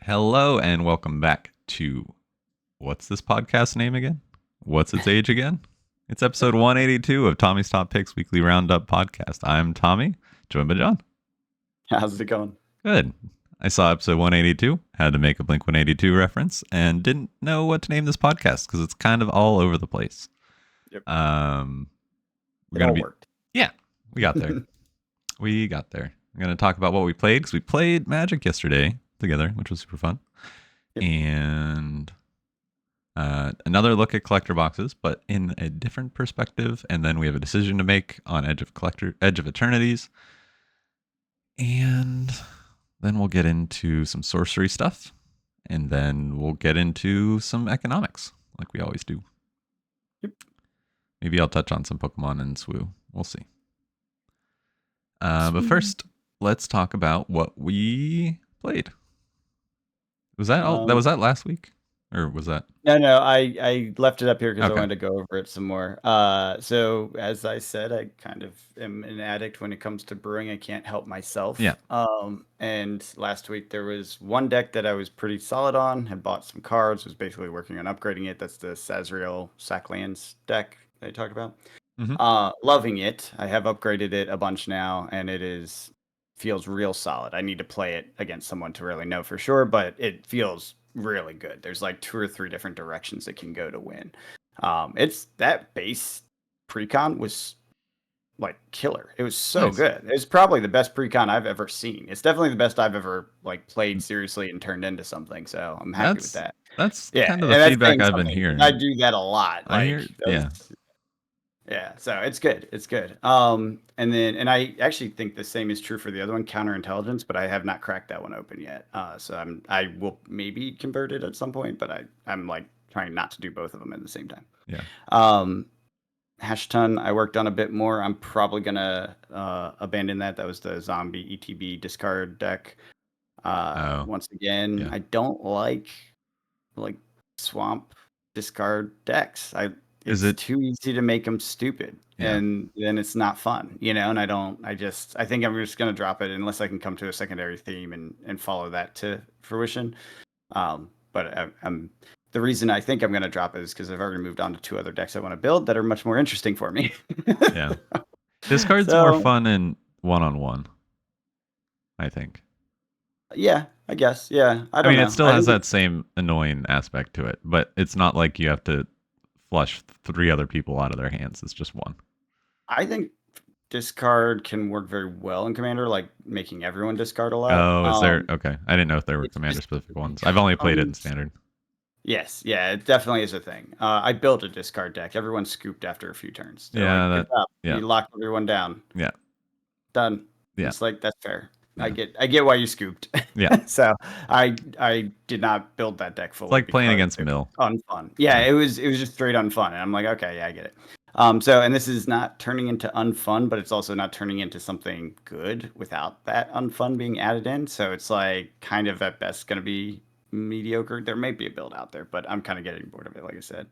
Hello and welcome back to what's this podcast name again? What's its age again? It's episode 182 of Tommy's Top Picks Weekly Roundup podcast. I'm Tommy, joined by John. How's it going? Good. I saw episode 182, had to make a Blink 182 reference, and didn't know what to name this podcast because it's kind of all over the place. Yep. Um, we're It gonna all be worked. yeah, we got there. We got there. We're gonna talk about what we played because we played Magic yesterday together, which was super fun. Yep. And another look at collector boxes, but in a different perspective. And then we have a decision to make on Edge of Eternities. And then we'll get into some sorcery stuff. And then we'll get into some economics, like we always do. Yep. Maybe I'll touch on some Pokemon and SWU. We'll see. But first, let's talk about what we played. Was that was that last week? Or was that? No, I left it up here because I Okay. wanted to go over it some more. So as I said, I kind of am an addict when it comes to brewing. I can't help myself. Yeah. And last week there was one deck that I was pretty solid on. Had bought some cards. Was basically working on upgrading it. That's the Sazreal Sacklands deck that I talked about. Mm-hmm. Loving it. I have upgraded it a bunch now, and feels real solid. I need to play it against someone to really know for sure, but it feels really good. There's like 2 or 3 different directions it can go to win. It's that base precon was like killer. It was so Nice. good. It's probably the best precon I've ever seen. It's definitely the best I've ever like played seriously and turned into something. So I'm happy with that. That's Yeah, kind of and the that's feedback saying I've been something. I hearing. do that a lot. I hear, yeah. Yeah, so it's good. It's good. And I actually think the same is true for the other one, counterintelligence, but I have not cracked that one open yet. So I will maybe convert it at some point, but I'm like trying not to do both of them at the same time. Yeah. Hash ton, I worked on a bit more. I'm probably gonna abandon that. That was the zombie ETB discard deck. Once again, yeah. I don't like swamp discard decks. Is It's it too easy to make them stupid, Yeah. and then it's not fun, And I think I'm just gonna drop it unless I can come to a secondary theme and follow that to fruition. But the reason I think I'm gonna drop it is because I've already moved on to 2 other decks I want to build that are much more interesting for me. Yeah. Discard's more fun in one-on-one, I think. Yeah, I guess. Yeah, I I don't mean, know. it still I has think that same annoying aspect to it, but it's not like you have to flush 3 other people out of their hands. It's just one. I think discard can work very well in Commander, like making everyone discard a lot. Oh, is there? Okay. I didn't know if there were It's just commander-specific it ones. I've only played it in becomes standard. Yes, yeah, it definitely is a thing. I built a discard deck. Everyone scooped after a few turns. They're Yeah, like, "Good job, yeah. you locked everyone down. Yeah. Done." Yeah. It's like that's fair. Yeah. I get why you scooped. Yeah. So I did not build that deck fully. It's like playing because against it was Mill. unfun. Yeah, Yeah. it was just straight unfun, and I'm like, okay, yeah, I get it. And this is not turning into unfun, but it's also not turning into something good without that unfun being added in. So it's like kind of at best going to be mediocre. There may be a build out there, but I'm kind of getting bored of it, like I said.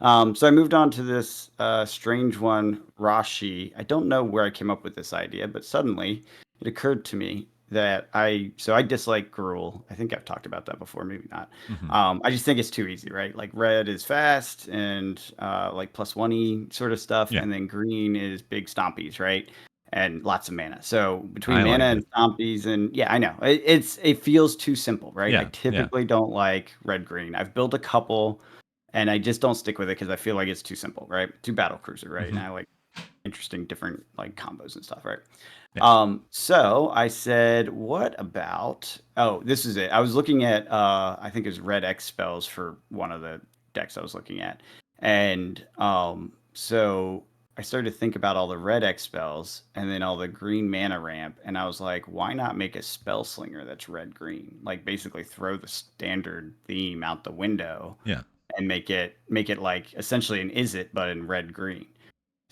So I moved on to this strange one, Rashi. I don't know where I came up with this idea, but suddenly it occurred to me that I dislike Gruul. I think I've talked about that before, maybe not. Mm-hmm. I just think it's too easy, right? Like red is fast and like plus 1-y sort of stuff, Yeah. and then green is big stompies, right? And lots of mana. So between I mana like and it. stompies, and yeah, I know it feels too simple, right? I Yeah. Yeah. typically don't like red green. I've built a couple, and I just don't stick with it because I feel like it's too simple, right? Too battle cruiser, right? Mm-hmm. And I like interesting different like combos and stuff, right? Yeah. So I said, what about this is it. I was looking at I think it was red X spells for one of the decks I was looking at. And so I started to think about all the red X spells and then all the green mana ramp, and I was like, why not make a spell slinger that's red green? Like basically throw the standard theme out the window Yeah. and make it like essentially an is it but in red green.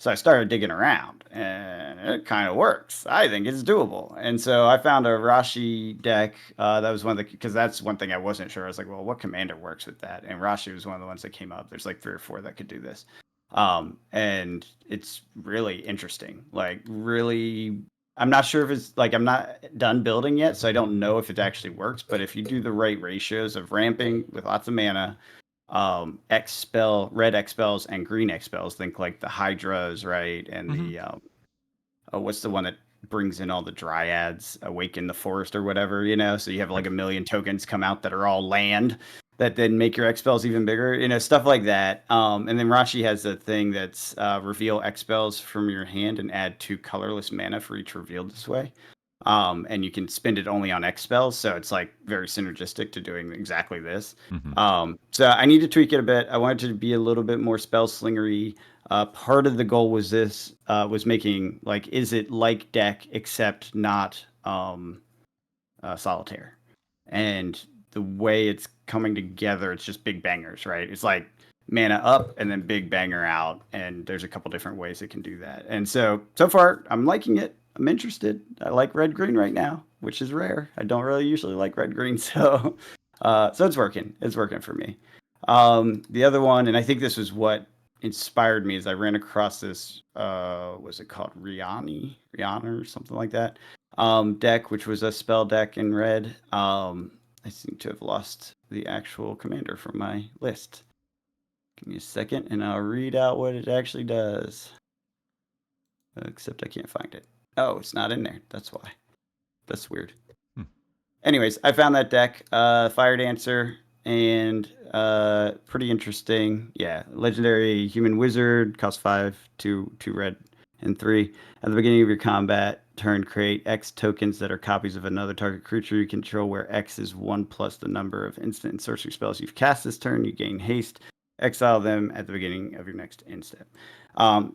So I started digging around, and it kind of works. I think it's doable. And so I found a Rashi deck. That was one of the because that's one thing I wasn't sure. I was like, well, what commander works with that? And Rashi was one of the ones that came up. There's like 3 or 4 that could do this, and it's really interesting. Like really, I'm not sure if it's like I'm not done building yet, so I don't know if it actually works. But if you do the right ratios of ramping with lots of mana, X spell, red X spells, and green X spells, think like the Hydras, right? And Hmm. the what's the one that brings in all the dryads, awaken the forest or whatever, you know? So you have like a million tokens come out that are all land that then make your X spells even bigger, you know, stuff like that. And then Rashi has a thing that's reveal X spells from your hand and add 2 colorless mana for each revealed this way. And you can spend it only on X spells, so it's like very synergistic to doing exactly this. Hmm. So I need to tweak it a bit. I want it to be a little bit more spell slingery. Part of the goal was this was making like, is it like deck except not solitaire? And the way it's coming together, it's just big bangers, right? It's like mana up and then big banger out, and there's a couple different ways it can do that. And so far, I'm liking it. I'm interested. I like red green right now, which is rare. I don't really usually like red green, so it's working. It's working for me. The other one, and I think this was what inspired me, is I ran across this. Was it called Rihanna or something like that? Deck, which was a spell deck in red. I seem to have lost the actual commander from my list. Give me a second, and I'll read out what it actually does. Except I can't find it. Oh, it's not in there. That's why. That's weird. Hmm. Anyways, I found that deck, Fire Dancer, and pretty interesting. Yeah, legendary human wizard, cost 5, 2 red, and 3. At the beginning of your combat turn, create X tokens that are copies of another target creature you control, where X is 1 plus the number of instant and sorcery spells you've cast this turn. You gain haste. Exile them at the beginning of your next end step.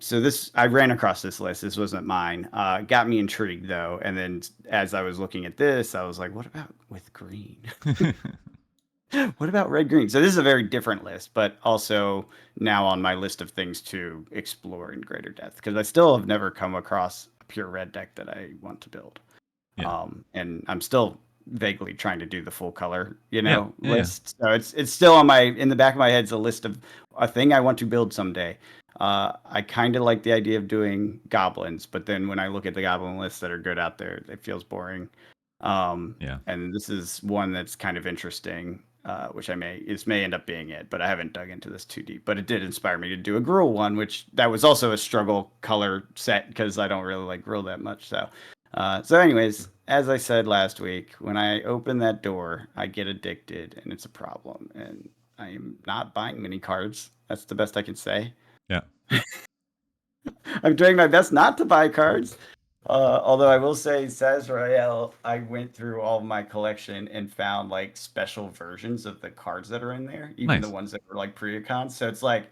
So this, I ran across this list. This wasn't mine. Got me intrigued though. And then as I was looking at this, I was like, what about with green? What about red green? So this is a very different list, but also now on my list of things to explore in greater depth, because I still have never come across a pure red deck that I want to build. Yeah. And I'm still vaguely trying to do the full color, Yeah. Yeah. list. So it's still on my, in the back of my head, it's a list of a thing I want to build someday. I kind of like the idea of doing goblins, but then when I look at the goblin lists that are good out there, it feels boring. Yeah. And this is one that's kind of interesting, which may end up being it, but I haven't dug into this too deep. But it did inspire me to do a Gruul one, which that was also a struggle color set because I don't really like Gruul that much. So anyways, as I said last week, when I open that door, I get addicted, and it's a problem. And I am not buying many cards. That's the best I can say. Yeah. I'm doing my best not to buy cards. Although I will say, Sazrael, I went through all of my collection and found like special versions of the cards that are in there, even the Nice. ones that were like pre-icons. So it's like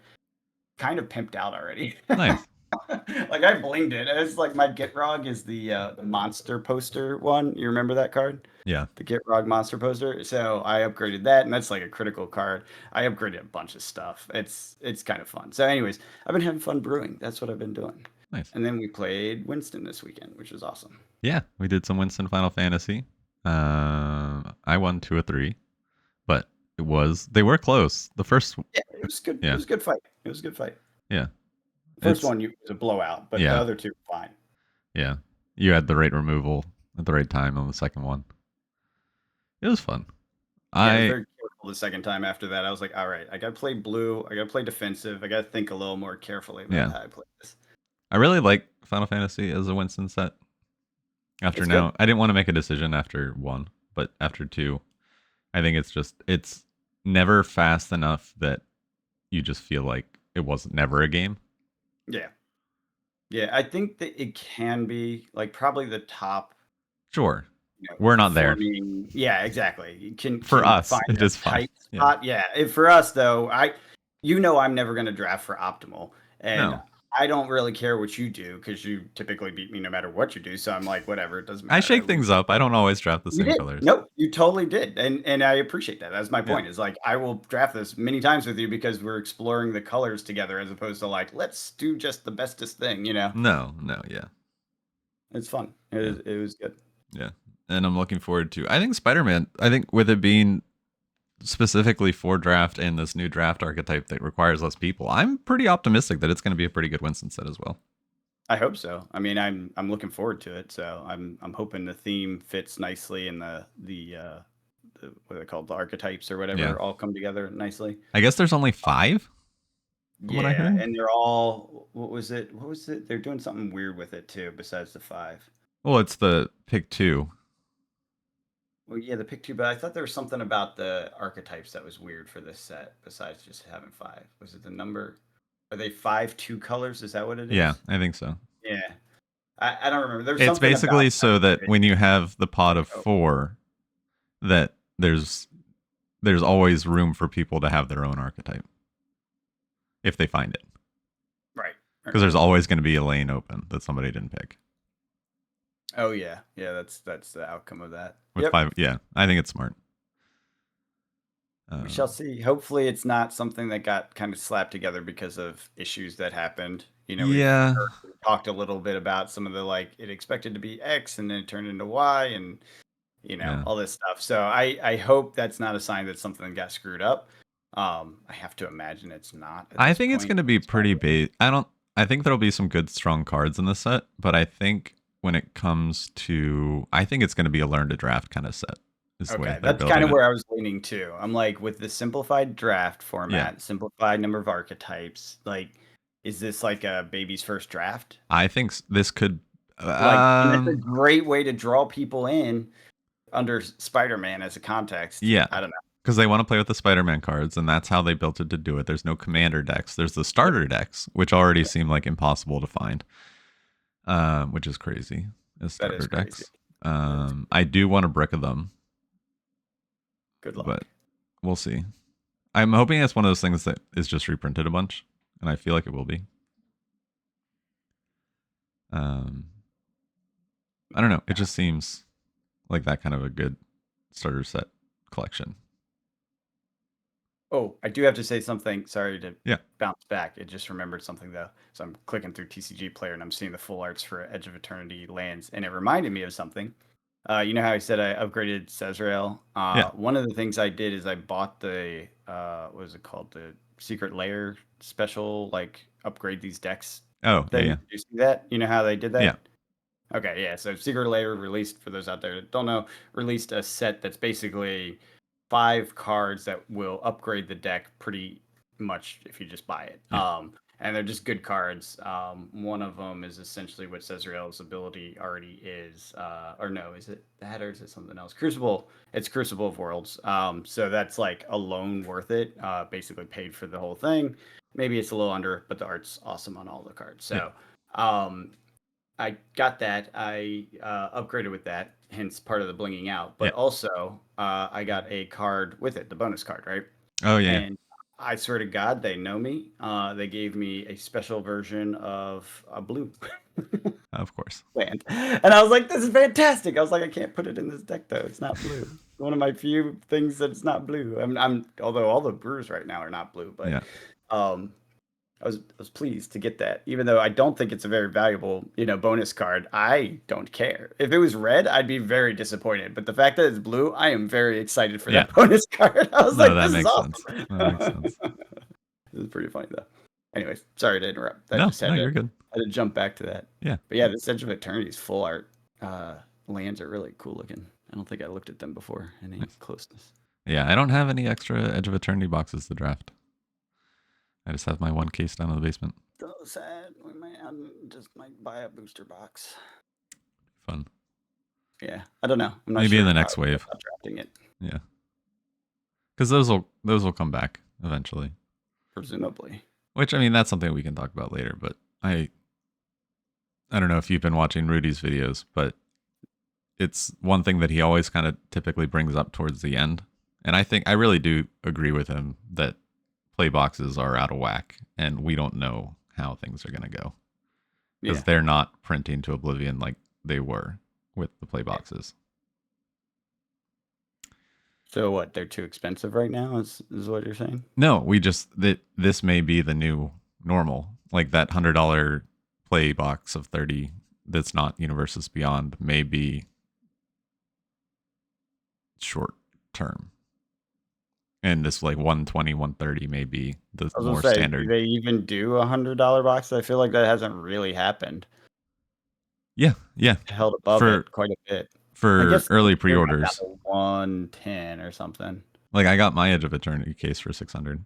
kind of pimped out already. Nice. Like I blinged it. It's like my Gitrog is the monster poster one. You remember that card? Yeah. The Gitrog monster poster. So I upgraded that, and that's like a critical card. I upgraded a bunch of stuff. It's kind of fun. So, anyways, I've been having fun brewing. That's what I've been doing. Nice. And then we played Winston this weekend, which was awesome. Yeah. We did some Winston Final Fantasy. I won 2 or 3, but they were close. The first, Yeah, it was good. yeah. It was a good fight. It was a good fight. Yeah. First one was a blowout, but the Yeah. other two were fine. Yeah. You had the right removal at the right time on the second one. It was fun. Yeah, I was I very careful the second time after that. I was like, all right, I got to play blue. I got to play defensive. I got to think a little more carefully about how I play this. I really like Final Fantasy as a Winston set. After It's now, good. I didn't want to make a decision after 1, but after 2, I think it's never fast enough that you just feel like it was never a game. Yeah. Yeah, I think that it can be like probably the top, Sure. We're not there. Yeah, exactly. You For can us, find it a is fine. tight spot. Yeah. For us though, I'm never going to draft for optimal, and No. I don't really care what you do because you typically beat me no matter what you do. So I'm like, whatever, it doesn't matter. I shake things up. I don't always draft the You same did. colors. Nope, you totally did, and I appreciate that. That's my Yeah. point. Is like I will draft this many times with you because we're exploring the colors together, as opposed to like let's do just the bestest thing. You know, No, yeah. it's fun. It was good. Yeah. And I'm looking forward to, I think Spider-Man, I think with it being specifically for draft and this new draft archetype that requires less people, I'm pretty optimistic that it's going to be a pretty good Winston set as well. I hope so. I mean, I'm looking forward to it. So I'm hoping the theme fits nicely and the what are they called, the archetypes or Yeah. whatever, all come together nicely. I guess there's only 5 from what I Yeah, heard. and they're all what was it? What was it? They're doing something weird with it too, besides the five. Well, it's the pick 2. Well, yeah, the pick two, but I thought there was something about the archetypes that was weird for this set, besides just having five. Was it the number? Are they five two colors? Is that what it Yeah, is? I think so. Yeah, I don't remember. There's It's something about basically that so that weird. when you have the pot of Oh, 4 that there's always room for people to have their own archetype if they find it. right. Because there's always going to be a lane open that somebody didn't pick. Oh yeah, yeah. That's the outcome of that. With Yep. 5, yeah, I think it's smart. We shall see. Hopefully, it's not something that got kind of slapped together because of issues that happened. Yeah, We talked a little bit about some of the like it expected to be X and then it turned into Y and yeah. all this stuff. So I hope that's not a sign that something got screwed up. I have to imagine it's not at I this think it's point. going to be It's pretty probably base. I think there'll be some good strong cards in the set, but I think when it comes to I think it's going to be a learn to draft kind of set is the way okay. they're That's kind building of it. where I was leaning to. I'm like with the simplified draft Yeah. format, simplified number of archetypes. Like, is this like a baby's first draft? I think this could Like, and that's a great way to draw people in under Spider-Man as a context. yeah, I don't know. because they want to play with the Spider-Man cards, and that's how they built it to do it. There's no commander decks. There's the Yep. starter decks, which already seem like impossible to find, which is crazy. As That starter is crazy. decks, That is I do want a brick of them, good but luck. we'll see. I'm hoping it's one of those things that is just reprinted a bunch, and I feel like it will be. Um, I don't know. It just seems like that kind of a good starter set collection. Oh, I do have to say something. Sorry to Yeah. bounce back. It just remembered something though. So I'm clicking through TCG Player and I'm seeing the full arts for Edge of Eternity lands, and it reminded me of something. You know how I said I upgraded Sezreal? Yeah. One of the things I did is I bought the what is it called? The Secret Layer special, like upgrade these decks Oh, yeah, thing. yeah. Did you see that? You know how they did Yeah. that? Okay, yeah. So Secret Layer released, for those out there that don't know, released a set that's basically 5 cards that will upgrade the deck pretty much if you just buy it. Yeah. And they're just good cards. One of them is essentially what Sezreal's ability already is. Or no, is it that or is it something else? Crucible. It's Crucible of Worlds. So that's like alone worth it. Basically paid for the whole thing. Maybe it's a little under, but the art's awesome on all the cards. Yeah. So I got that. I upgraded with that, hence part of the blinging out. Yeah. But also, I got a card with it, the bonus card, right? Oh, yeah. And I swear to God, they know me. They gave me a special version of a blue Of course. land, and I was like, "This is fantastic!" I was like, "I can't put it in this deck though; it's not blue." One of my few things that it's not blue. Although all the brewers right now are not blue, but Yeah. um, I was pleased to get that, even though I don't think it's a very valuable, bonus card. I don't care. If it was red, I'd be very disappointed. But the fact that it's blue, I am very excited for Yeah. that bonus card. I was No, like, that this is makes sense. awesome. That makes sense. This is pretty funny though. Anyways, sorry to interrupt. I No, just no, you're good. had to jump back to that. Yeah. But yeah, this Edge of Eternity's full art lands are really cool looking. I don't think I looked at them before any Nice. closeness. Yeah, I don't have any extra Edge of Eternity boxes to draft. I just have my one case down in the basement. So sad. We might buy a booster box. Fun. Yeah, I don't know. I'm not Maybe sure in the how next I feel wave. about drafting it. Yeah. Because those will come back eventually. Presumably. Which I mean, that's something we can talk about later. But I don't know if you've been watching Rudy's videos, but it's one thing that he always kind of typically brings up towards the end. And I think I really do agree with him that play boxes are out of whack and we don't know how things are going to go because Yeah. they're not printing to oblivion like they were with the play boxes. So what? They're too expensive right now. Is what you're saying? No, we just that this may be the new normal. Like that $100 play box of 30 that's not Universes Beyond may be short term. And this like 120, 130 may be the I was more gonna say, do standard. they even do $100 boxes? I feel like that hasn't really happened. Yeah, yeah. Held above For it quite a bit. I for guess early they're got down pre-orders, to 110 or something. like I got my Edge of Eternity case for 600.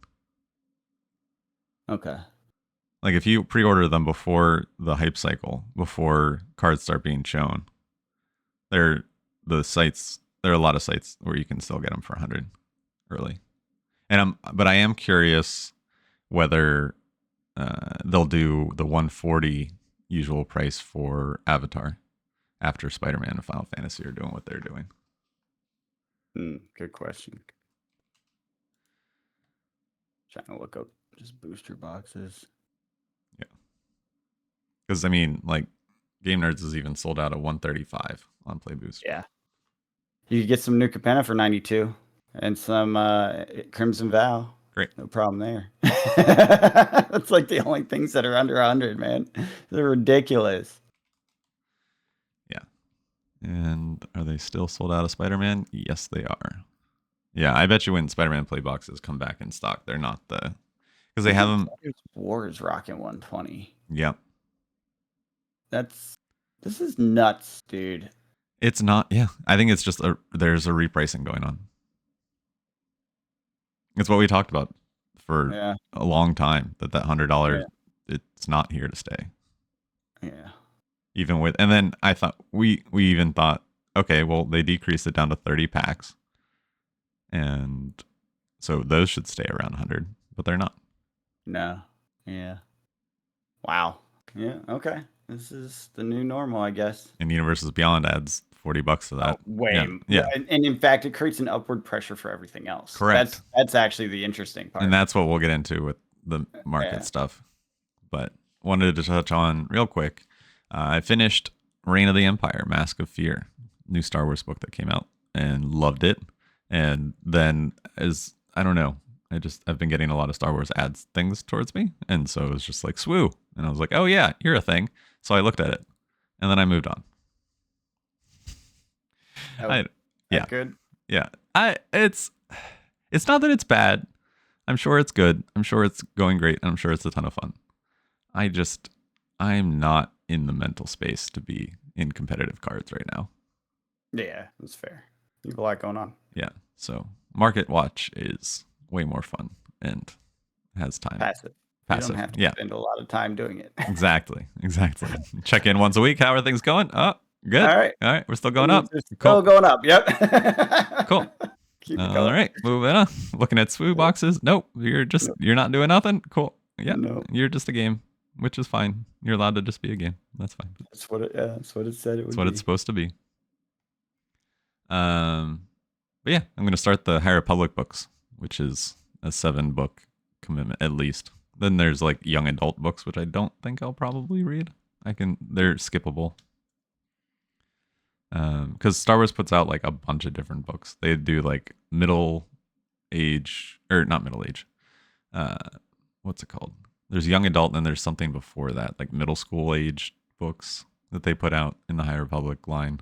Okay. Like if you pre-order them before the hype cycle, before cards start being shown, there the sites there are a lot of sites where you can still get them for 100 early. But I am curious whether they'll do the 140 usual price for Avatar after Spider-Man and Final Fantasy are doing what they're doing. Good question. Trying to look up just booster boxes. Yeah, because I mean, like Game Nerds is even sold out at 135 on Play Booster. Yeah. You could get some New Capenna for 92 and some Crimson Vow. Great. No problem there. That's like the only things that are under 100, man. They're ridiculous. Yeah. And are they still sold out of Spider-Man? Yes, they are. Yeah, I bet you when Spider-Man play boxes come back in stock, they're not the because they have them. Wars rocking 120. Yep. This is nuts, dude. It's not. Yeah, I think it's just there's a repricing going on. It's what we talked about for a long time that $100 it's not here to stay. Yeah. Even with and then I thought we even thought okay, well they decreased it down to 30 packs, and so those should stay around 100, but they're not. No. Yeah. Wow. Yeah. Okay. This is the new normal, I guess. And Universes Beyond adds $40 to that. Yeah. And in fact, it creates an upward pressure for everything else. Correct. That's actually the interesting part. And that's what we'll get into with the market stuff. But wanted to touch on real quick. I finished Reign of the Empire, Mask of Fear, new Star Wars book that came out, and loved it. And then I don't know, I've been getting a lot of Star Wars ads things towards me, and so it was just like swoo, and I was like, oh yeah, you're a thing. So I looked at it, and then I moved on. Good. Yeah, it's not that it's bad. I'm sure it's good. I'm sure it's going great, and I'm sure it's a ton of fun. I'm not in the mental space to be in competitive cards right now. Yeah, that's fair. You have a lot going on. Yeah, so Market Watch is way more fun and has time. Passive. You don't have to spend a lot of time doing it. Exactly. Check in once a week. How are things going? Oh, good. All right. We're still going up. Still going up. Yep. Cool. Keep it going. All right. Moving on. Looking at SWU boxes. Nope. You're not doing nothing. Cool. Yeah. Nope. You're just a game, which is fine. You're allowed to just be a game. That's fine. That's what it said it would be. That's what it's supposed to be. But yeah, I'm gonna start the High Republic books, which is a 7-book commitment at least. Then there's like young adult books, which I don't think I'll probably read. They're skippable. Because Star Wars puts out like a bunch of different books. They do like middle age, or not middle age. What's it called? There's young adult, and then there's something before that, like middle school age books that they put out in the High Republic line.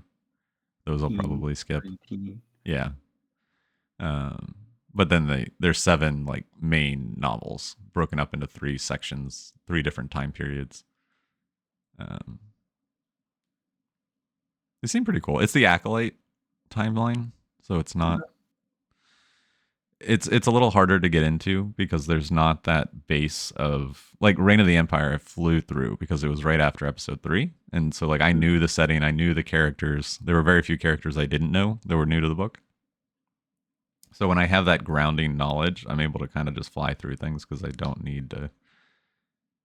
Those I'll probably skip. Yeah. But then there's 7 like main novels broken up into 3 sections, 3 different time periods. They seem pretty cool. It's the Acolyte timeline, so it's not. It's a little harder to get into because there's not that base of like Reign of the Empire. I flew through because it was right after Episode 3, and so like I knew the setting, I knew the characters. There were very few characters I didn't know that were new to the book. So when I have that grounding knowledge, I'm able to kind of just fly through things because I don't need to.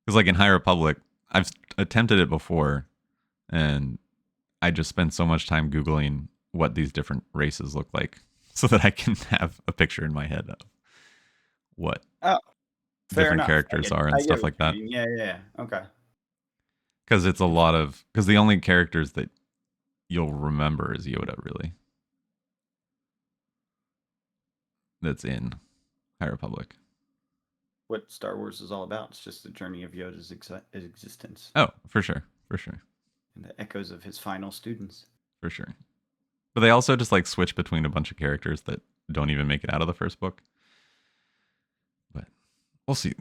Because like in High Republic, I've attempted it before, and I just spend so much time Googling what these different races look like so that I can have a picture in my head of what different characters are and stuff like that. Yeah. Okay. Because it's because the only characters that you'll remember is Yoda, really. That's in High Republic. What Star Wars is all about. It's just the journey of Yoda's existence. Oh, for sure. And the echoes of his final students. For sure. But they also just like switch between a bunch of characters that don't even make it out of the first book. we'll see.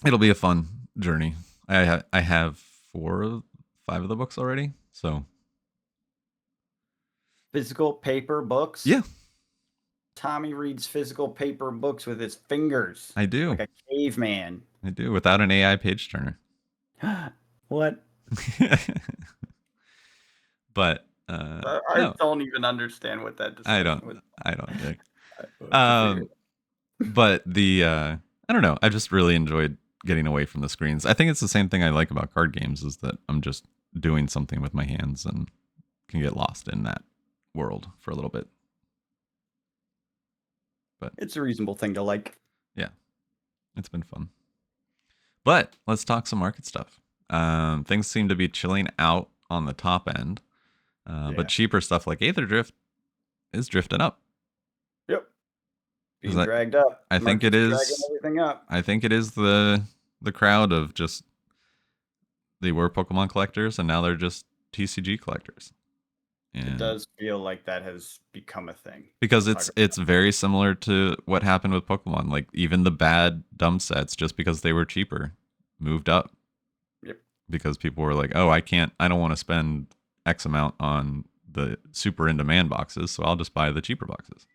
It'll be a fun journey. I have 5 of the books already, so Physical paper books. yeah, Tommy reads physical paper books with his fingers, I do. like a caveman. I do without an AI page turner. What? But I no, don't even understand what that I discussion don't. was. I don't, Jake. We'll have to figure Um, but the I don't know. I just really enjoyed getting away from the screens. I think it's the same thing I like about card games is that I'm just doing something with my hands and can get lost in that world for a little bit. But it's a reasonable thing to like. yeah, it's been fun. But let's talk some market stuff. Things seem to be chilling out on the top end, but cheaper stuff like Aether Drift is drifting up. Yep. Being I, dragged up. I think it Market's dragging is. everything up. I think it is the crowd of just they were Pokemon collectors and now they're just TCG collectors. And It does feel like that has become a thing. because it's very similar to what happened with Pokemon. Like even the bad dumb sets, just because they were cheaper, moved up. Yep. Because people were like, "Oh, I don't want to spend X amount on the super in demand boxes, so I'll just buy the cheaper boxes."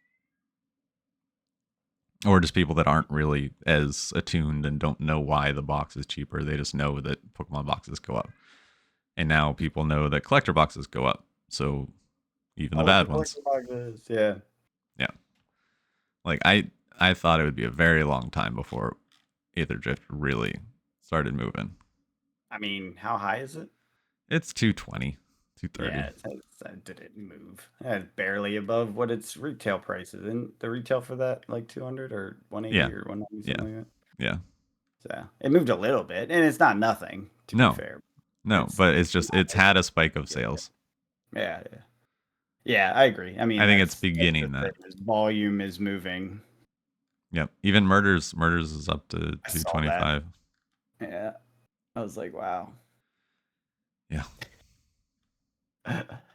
Or just people that aren't really as attuned and don't know why the box is cheaper. They just know that Pokemon boxes go up. And now people know that collector boxes go up. So even the bad ones. Boxes, yeah. Yeah. Like I thought it would be a very long time before Aether Drift really started moving. I mean, how high is it? It's 220, 230. Yeah, it didn't move. It's barely above what its retail price is. Isn't the retail for that like 200 or 180 or 190, something like that? Yeah. So it moved a little bit, and it's not nothing, to be fair. No, but it's had a spike of sales. Yeah. Yeah, I agree. I mean, I think it's beginning that. Volume is moving. Yep. Even Murders is up to 225. Yeah. I was like, wow. Yeah.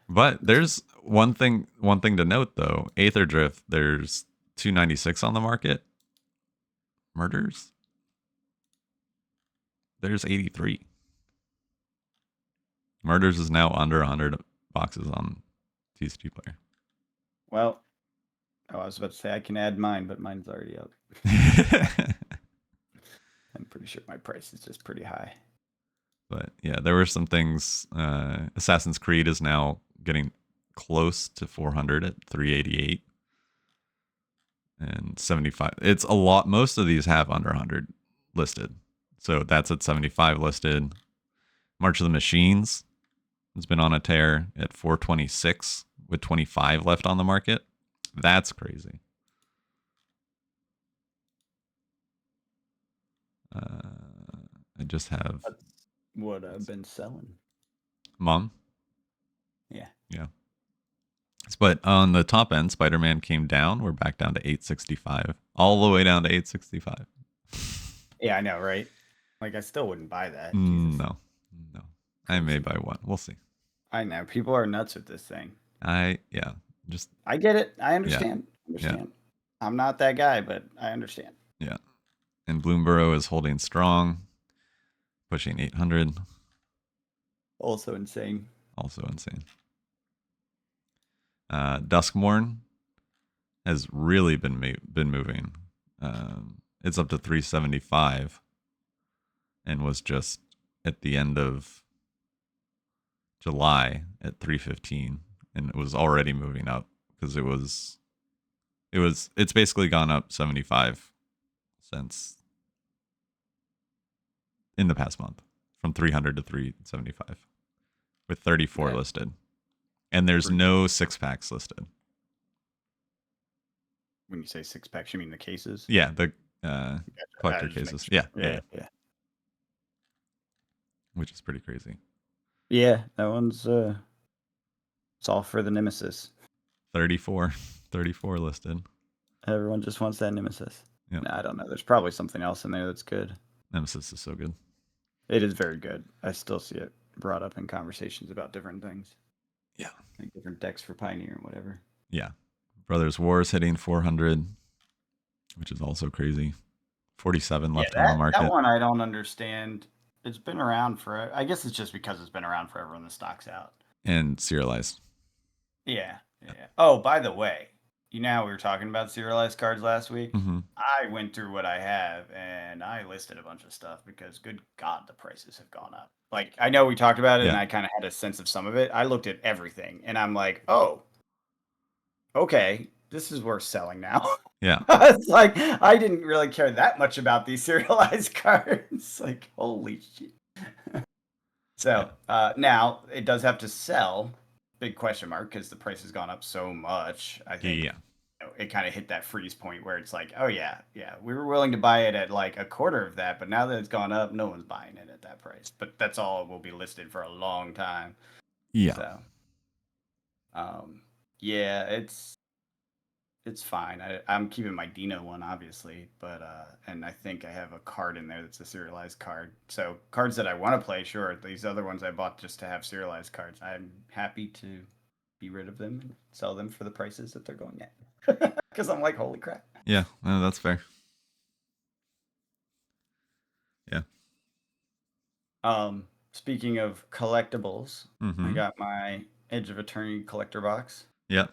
But there's one thing to note though. Aether Drift, there's 296 on the market. Murders, there's 83. Murders is now under 100 boxes on TCG Player. Well, I was about to say I can add mine, but mine's already up. I'm pretty sure my price is just pretty high. But yeah, there were some things. Assassin's Creed is now getting close to 400 at 388 and 75. It's a lot. Most of these have under 100 listed. So that's at 75 listed. March of the Machines has been on a tear at 426 with 25 left on the market. That's crazy. I just have what I've been selling. Mom. Yeah. But on the top end, Spider-Man came down. We're back down to 865, all the way down to 865. Yeah, I know, right? Like, I still wouldn't buy that. No. I may buy one. We'll see. I know people are nuts with this thing. I get it. I understand. Yeah. I'm not that guy, but I understand. Yeah. And Bloomborough is holding strong, pushing 800. Also insane. Duskmorn has really been moving. It's up to 375 and was just at the end of July at 315, and it was already moving up because it's basically gone up 75 cents in the past month from 300 to 375 with 34 listed. And there's no 6-packs listed. When you say 6-packs, you mean the cases? Yeah, the collector cases. Yeah. Which is pretty crazy. Yeah, that one's it's all for the Nemesis. 34 listed. Everyone just wants that Nemesis. Yep. No, I don't know. There's probably something else in there that's good. Nemesis is so good. It is very good. I still see it brought up in conversations about different things. Yeah. Like different decks for Pioneer and whatever. Yeah. Brothers War is hitting 400. which is also crazy. 47 Yeah, left on the that market. one I don't understand. It's been around for. I guess it's just because it's been around forever and the stock's out. And serialized. Yeah, yeah. Oh, by the way, you know how we were talking about serialized cards last week? Mm-hmm. I went through what I have and I listed a bunch of stuff because good God, the prices have gone up. Like I know we talked about it and Yeah. I kind of had a sense of some of it. I looked at everything and I'm like, oh, okay, this is worth selling now. Yeah. It's like I didn't really care that much about these serialized cards. Like, holy shit. Yeah. So now it does have to sell. Big question mark because the price has gone up so much. I think Yeah. it kind of hit that freeze point where it's like, oh yeah, yeah, we were willing to buy it at like a quarter of that, but now that it's gone up, no one's buying it at that price. But that's all it will be listed for a long time. Yeah. So, yeah, it's fine. I'm keeping my Dino one, obviously, but and I think I have a card in there that's a serialized card. So cards that I want to play, sure. These other ones I bought just to have serialized cards. I'm happy to be rid of them and sell them for the prices that they're going at. Because I'm like, holy crap. Yeah. No, that's fair. Yeah. Speaking of collectibles, I Mm-hmm. got my Edge of Eternity collector box. Yep.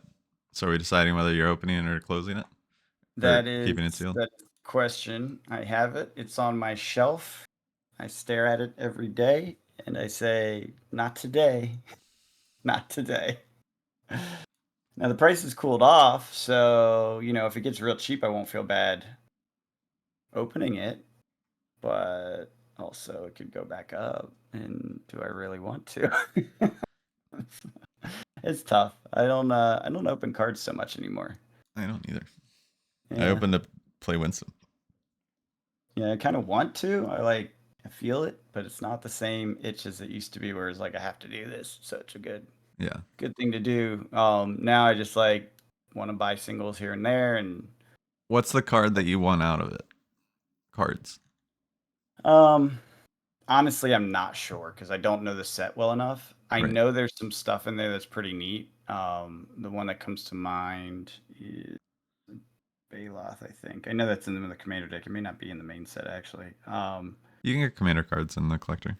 So are we deciding whether you're opening it or closing it? Or That is keeping it sealed? that question. I have it. It's on my shelf. I stare at it every day and I say, not today. Not today. Now the price has cooled off, so if it gets real cheap, I won't feel bad opening it. But also it could go back up. And do I really want to? It's tough. I don't open cards so much anymore. I don't either. I Yeah. opened to play Winston. Yeah, I kind of want to. I feel it, but it's not the same itch as it used to be where it's like I have to do this. Such a Yeah. good thing to do. Now I just like want to buy singles here and there and What's the card that you want out of it? Cards. um honestly I'm not sure because I don't know the set well enough. I Right. know there's some stuff in there that's pretty neat. The one that comes to mind is Baloth, I think. I know that's in the commander deck. It may not be in the main set actually. You can get commander cards in the collector.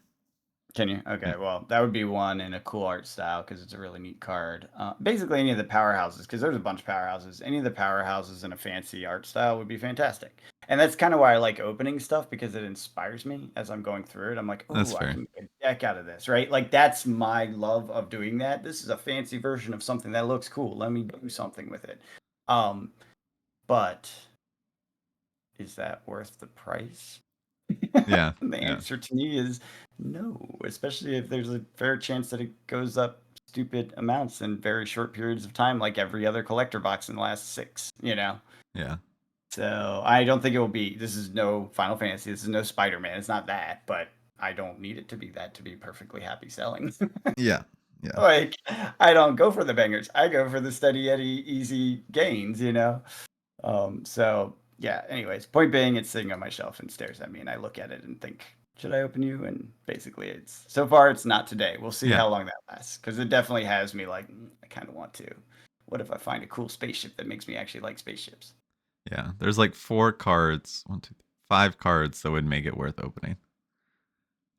Can you? Yeah. Okay, well, that would be one in a cool art style because it's a really neat card. Basically, any of the powerhouses, because there's a bunch of powerhouses. Any of the powerhouses in a fancy art style would be fantastic. And that's kind of why I like opening stuff because it inspires me as I'm going through it. I'm like, That's oh, I fair. can make a deck out of this, right? Like, that's my love of doing that. This is a fancy version of something that looks cool. Let me do something with it. Um, but is that worth the price? Yeah. And the Yeah. answer to me is no, especially if there's a fair chance that it goes up stupid amounts in very short periods of time, like every other collector box in the last six. Yeah. So I don't think it will be. This is no Final Fantasy. This is no Spider-Man. It's not that, but I don't need it to be that to be perfectly happy selling. Yeah. Yeah. Like, I don't go for the bangers. I go for the steady Eddie easy gains. So yeah, anyways, point being it's sitting on my shelf and stares at me and I look at it and think, should I open you? And basically it's so far it's not today. We'll see Yeah. how long that lasts. Because it definitely has me like, I kinda want to. What if I find a cool spaceship that makes me actually like spaceships? Yeah. There's like 4 cards, 5 cards that would make it worth opening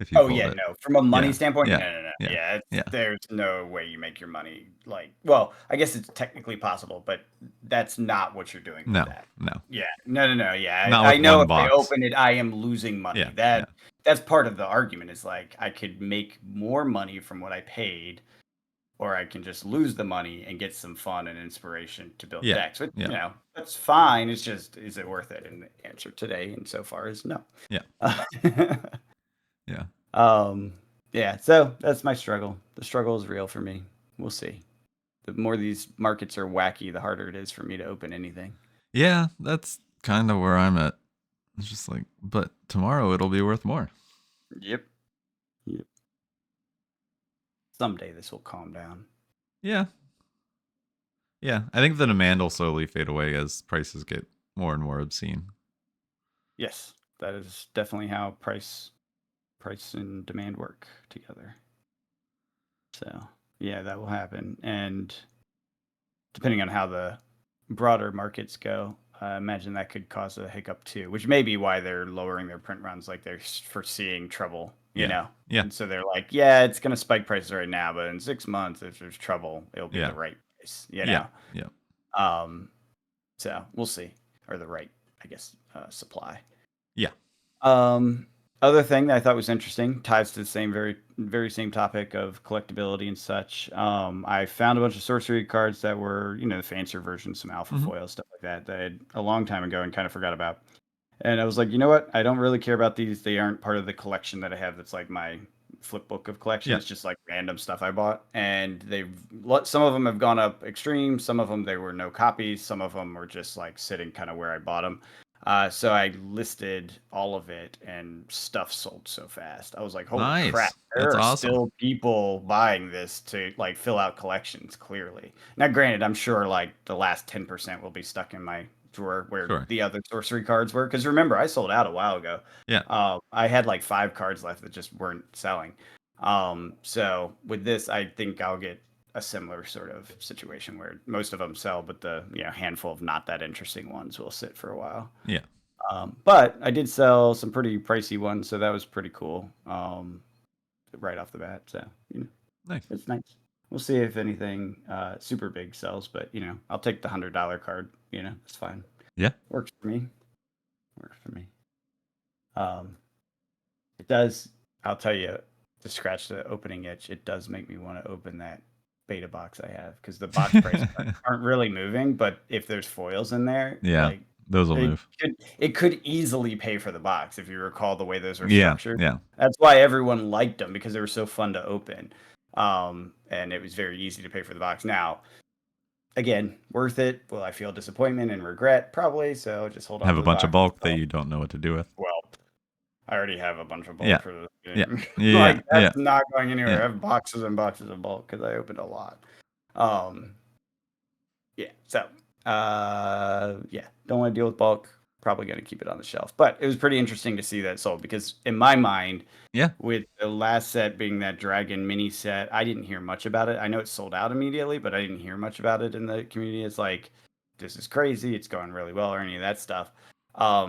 if you Oh pulled yeah, it. no. From a money Yeah. standpoint, Yeah. no. Yeah. Yeah, Yeah. there's no way you make your money like well, I guess it's technically possible, but that's not what you're doing with No. that. No. Yeah. No. Yeah. Not I with know one if I box. open it, I am losing money. Yeah. Yeah. That's part of the argument is like I could make more money from what I paid, or I can just lose the money and get some fun and inspiration to build Yeah. decks. Which, Yeah. that's fine. It's just, is it worth it? And the answer today and so far is no. Yeah. Yeah. Um, yeah, so that's my struggle. The struggle is real for me. We'll see. The more these markets are wacky, the harder it is for me to open anything. Yeah. That's kind of where I'm at. It's just like, but tomorrow it'll be worth more. Yep. Yep. Someday this will calm down. Yeah. Yeah. I think the demand will slowly fade away as prices get more and more obscene. Yes, that is definitely how price and demand work together. So yeah, that will happen. And depending on how the broader markets go, I imagine that could cause a hiccup too, which may be why they're lowering their print runs, like they're foreseeing trouble, you Yeah. know. Yeah. And so they're like, yeah, it's going to spike prices right now, but in 6 months, if there's trouble, it'll be Yeah. the right price, you Yeah. know. Yeah. Um, so we'll see, or the right, I guess, supply. Yeah. Um, Other thing that I thought was interesting ties to the same very same topic of collectability and such. I found a bunch of sorcery cards that were, the fancier versions, some alpha Mm-hmm. foil stuff like that that I had a long time ago and kind of forgot about. And I was like, you know what? I don't really care about these. They aren't part of the collection that I have. That's like my flip book of collection. Yeah. It's just like random stuff I bought, and some of them have gone up extreme. Some of them there were no copies. Some of them were just like sitting kind of where I bought them. So I listed all of it, and stuff sold so fast. I was like, holy crap! Nice. That's There are awesome. still people buying this to like fill out collections. Clearly, now granted, I'm sure like the last 10% will be stuck in my drawer where Sure. the other sorcery cards were. Because remember, I sold out a while ago. Yeah. I had like 5 cards left that just weren't selling. So with this, I think I'll get a similar sort of situation where most of them sell, but the handful of not that interesting ones will sit for a while. Yeah. But I did sell some pretty pricey ones, so that was pretty cool. Right off the bat, so Nice. it's nice. We'll see if anything super big sells, but I'll take the $100 card. It's fine. Yeah. Works for me. Works for me. Um, it does. I'll tell you, to scratch the opening itch, it does make me want to open that beta box I have because the box prices aren't really moving. But if there's foils in there, Yeah. like Those will move. it could easily pay for the box if you recall the way those are Yeah. structured. Yeah. That's why everyone liked them because they were so fun to open. And it was very easy to pay for the box. Now, again, worth it. Will I feel disappointment and regret? Probably. So just hold on Have to a the bunch of box. bulk that you don't know what to do with. Well, I already have a bunch of Yeah. bulk for this Yeah. game. Yeah. Like Yeah. that's not going anywhere. Yeah. I have boxes and boxes of bulk because I opened a lot. Um, yeah. So, yeah, don't want to deal with bulk. Probably going to keep it on the shelf. But it was pretty interesting to see that sold because in my mind, Yeah. with the last set being that Dragon mini set, I didn't hear much about it. I know it sold out immediately, but I didn't hear much about it in the community. It's like, this is crazy. It's going really well or any of that stuff. It's a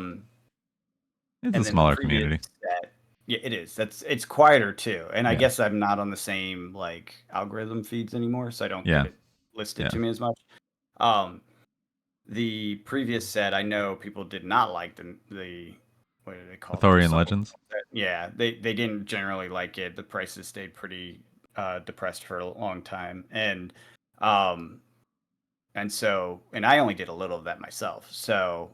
And then the smaller previous community. set, yeah, it is. It's quieter too. And I Yeah. guess I'm not on the same like algorithm feeds anymore, so I don't Yeah. get it listed Yeah. to me as much. Um, the previous set, I know people did not like the what do they call it? The Arthurian supplement Legends. set. Yeah, they didn't generally like it. The prices stayed pretty depressed for a long time, um and I only did a little of that myself. So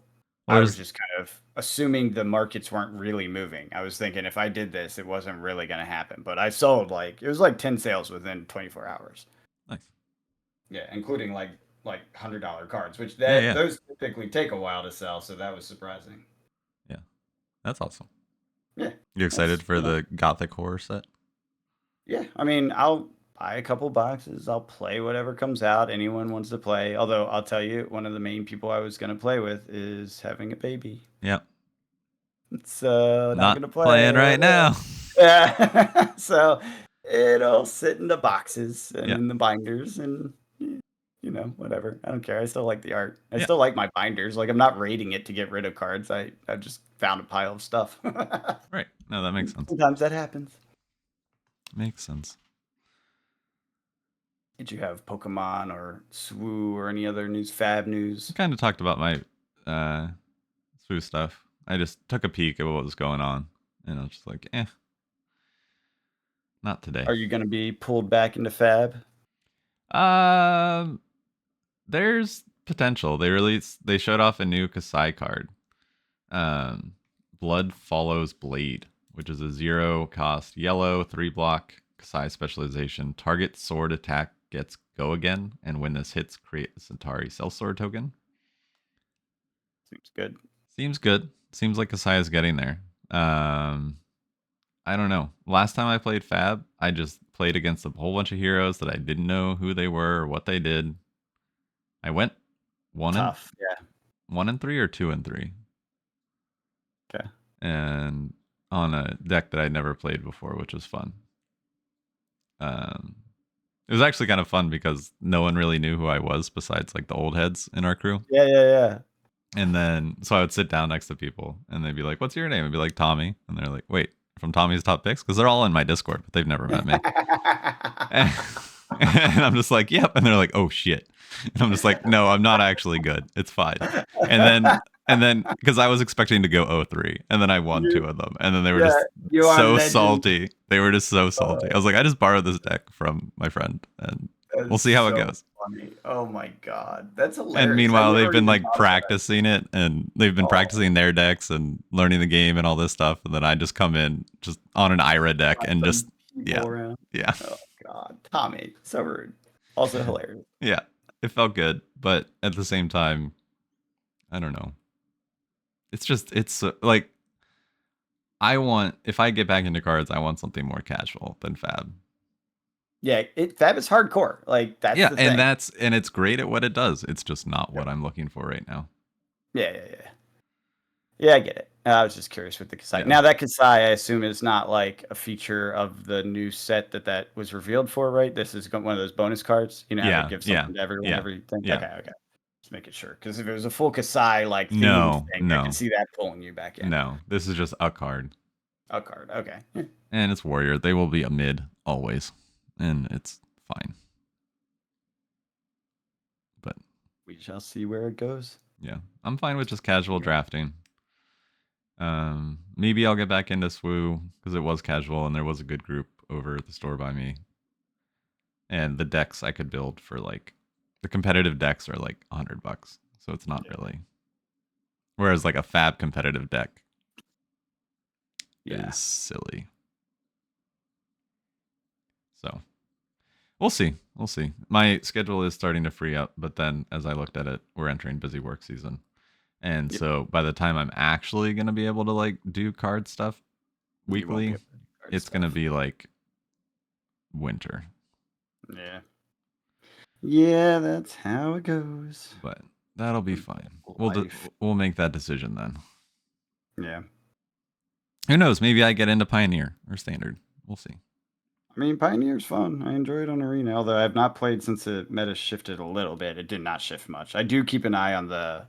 Well, I was there's just kind of assuming the markets weren't really moving. I was thinking if I did this, it wasn't really going to happen. But I sold like it was like 10 sales within 24 hours. nice. Yeah, including like $100 cards, which Yeah. Yeah. those typically take a while to sell. So that was surprising. Yeah. That's awesome. Yeah, You excited that's for the Gothic horror set? yeah. I mean, I'll buy a couple boxes. I'll play whatever comes out. Anyone wants to play. Although I'll tell you, one of the main people I was going to play with is having a baby. Yeah. So not Not gonna playing play. right now. Yeah. So it'll sit in the boxes and Yeah. in the binders and whatever. I don't care. I still like the art. I Yeah. still like my binders. Like I'm not raiding it to get rid of cards. I just found a pile of stuff. Right. No, that makes sense. Sometimes that happens. Makes sense. Did you have Pokemon or Swoo or any other news, Fab news? I kind of talked about my Swoo stuff. I just took a peek at what was going on, and I was just like, not today. Are you going to be pulled back into Fab? There's potential. They showed off a new Kasai card. Blood Follows Blade, which is a 0 cost yellow 3-block Kasai specialization. Target sword attack gets go again, and when this hits, create a Centauri Cell Sword token. Seems good. Seems good. Seems like Kasai is getting there. I don't know. Last time I played Fab, I just played against a whole bunch of heroes that I didn't know who they were or what they did. I went Tough. Yeah. 1-3 or 2-3. Okay. And on a deck that I'd never played before, which was fun. It was actually kind of fun because no one really knew who I was besides like the old heads in our crew. Yeah. And then so I would sit down next to people and they'd be like, "What's your name?" I'd be like, "Tommy." And they're like, "Wait, from Tommy's Top Picks?" Because they're all in my Discord, but they've never met me. And, and I'm just like, "Yep." And they're like, "Oh shit." And I'm just like, "No, I'm not actually good. It's fine." And then because I was expecting to go 0-3, and then I won You- two of them, and then they were yeah, just you are so legend. salty. They were just so salty. I Oh, was like, I just borrowed this deck from my friend, and we'll that's see how it so goes. funny. Oh my god, that's And hilarious. I meanwhile, they've never been even like thought about that. practicing it, and they've been Oh, practicing their decks and learning the game and all this stuff. And then I just come in just on an Ira deck got and just, some people yeah, around. yeah, Oh god, Tommy, so rude. Also hilarious. yeah. It felt good, but at the same time, I don't know. It's just, it's like, I want, if I get back into cards, I want something more casual than Fab. Yeah, Fab is hardcore. Like that's Yeah, the thing. and it's great at what it does. It's just not Yep. what I'm looking for right now. Yeah, yeah, yeah. Yeah, I get it. I was just curious with the Kasai. Yeah. Now that Kasai, I assume, is not like a feature of the new set that was revealed for, right? This is one of those bonus cards. You know how they Yeah, give yeah, something to everyone, yeah, everything. yeah. Okay, okay. Just making sure, because if it was a full Kasai like themed No, thing, I could no, see that pulling you back in. no. This is just a card. A card. Okay. Yeah. And it's warrior. They will be a mid always, and it's fine. But We shall see where it goes. yeah, I'm fine with just casual drafting. Maybe I'll get back into Swoo because it was casual and there was a good group over at the store by me. And the decks I could build for like the competitive decks are like $100, so it's not really. Whereas like a Fab competitive deck Yeah. is silly. So we'll see. We'll see. My schedule is starting to free up, but then as I looked at it, we're entering busy work season. And Yep. so by the time I'm actually going to be able to like do card stuff You won't be weekly, able to do card it's going to stuff. be like winter. Yeah. Yeah, that's how it goes. But that'll be fine. Life. We'll make that decision then. Yeah. Who knows? Maybe I get into Pioneer or Standard. We'll see. I mean, Pioneer's fun. I enjoy it on Arena, although I have not played since the meta shifted a little bit. It did not shift much. I do keep an eye on the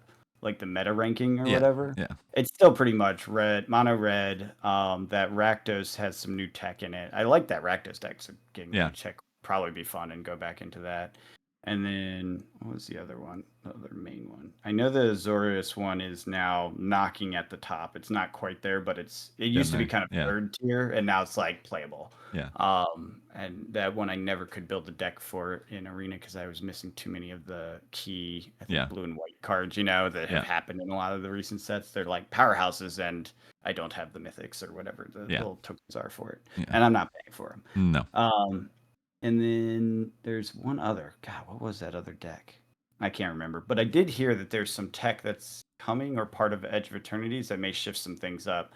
meta ranking or Yeah, whatever. yeah, It's still pretty much red, mono red. That Rakdos has some new tech in it. I like that Rakdos deck, so getting the yeah. new tech would probably be fun and go back into that. And then what was the other one? The other main one. I know the Azorius one is now knocking at the top. It's not quite there, but it Getting used to be there. kind of Yeah, third tier, and now it's like playable. yeah, And that one I never could build a deck for in Arena because I was missing too many of the key, I think, yeah, blue and white cards, that have yeah, happened in a lot of the recent sets. They're like powerhouses, and I don't have the mythics or whatever the yeah, little tokens are for it, yeah. and I'm not paying for them. No. And then there's one other. God, what was that other deck? I can't remember, but I did hear that there's some tech that's coming or part of Edge of Eternities that may shift some things up.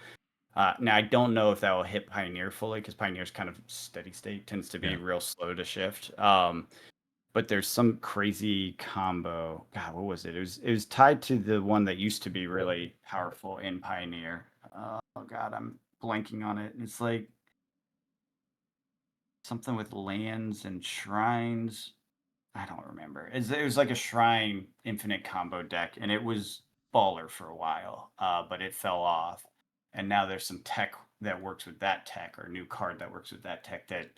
Now I don't know if that will hit Pioneer fully because Pioneer's kind of steady state, tends to be Yeah. real slow to shift. But there's some crazy combo. God, what was it? It was tied to the one that used to be really powerful in Pioneer. Oh God, I'm blanking on it. It's like something with lands and shrines. I don't remember. It was like a shrine infinite combo deck, and it was baller for a while, but it fell off. And now there's some tech that works with that tech, or a new card that works with that tech that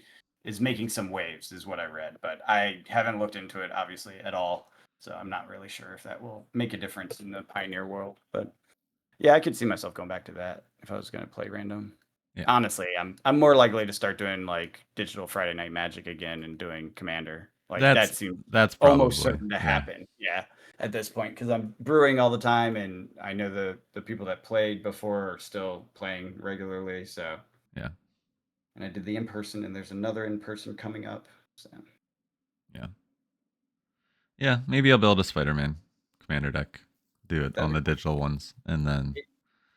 is making some waves, is what I read. But I haven't looked into it obviously at all, so I'm not really sure if that will make a difference in the Pioneer world. But yeah, I could see myself going back to that if I was going to play random. Yeah. Honestly, I'm more likely to start doing like digital Friday Night Magic again and doing Commander. Like That's that seems that's almost probably, certain to yeah. happen. Yeah, at this point because I'm brewing all the time, and I know the people that played before are still playing regularly. So, Yeah. and I did the in person, and there's another in person coming up. So Yeah. Yeah, maybe I'll build a Spider-Man commander deck. Do it that'd on be the cool. digital ones and then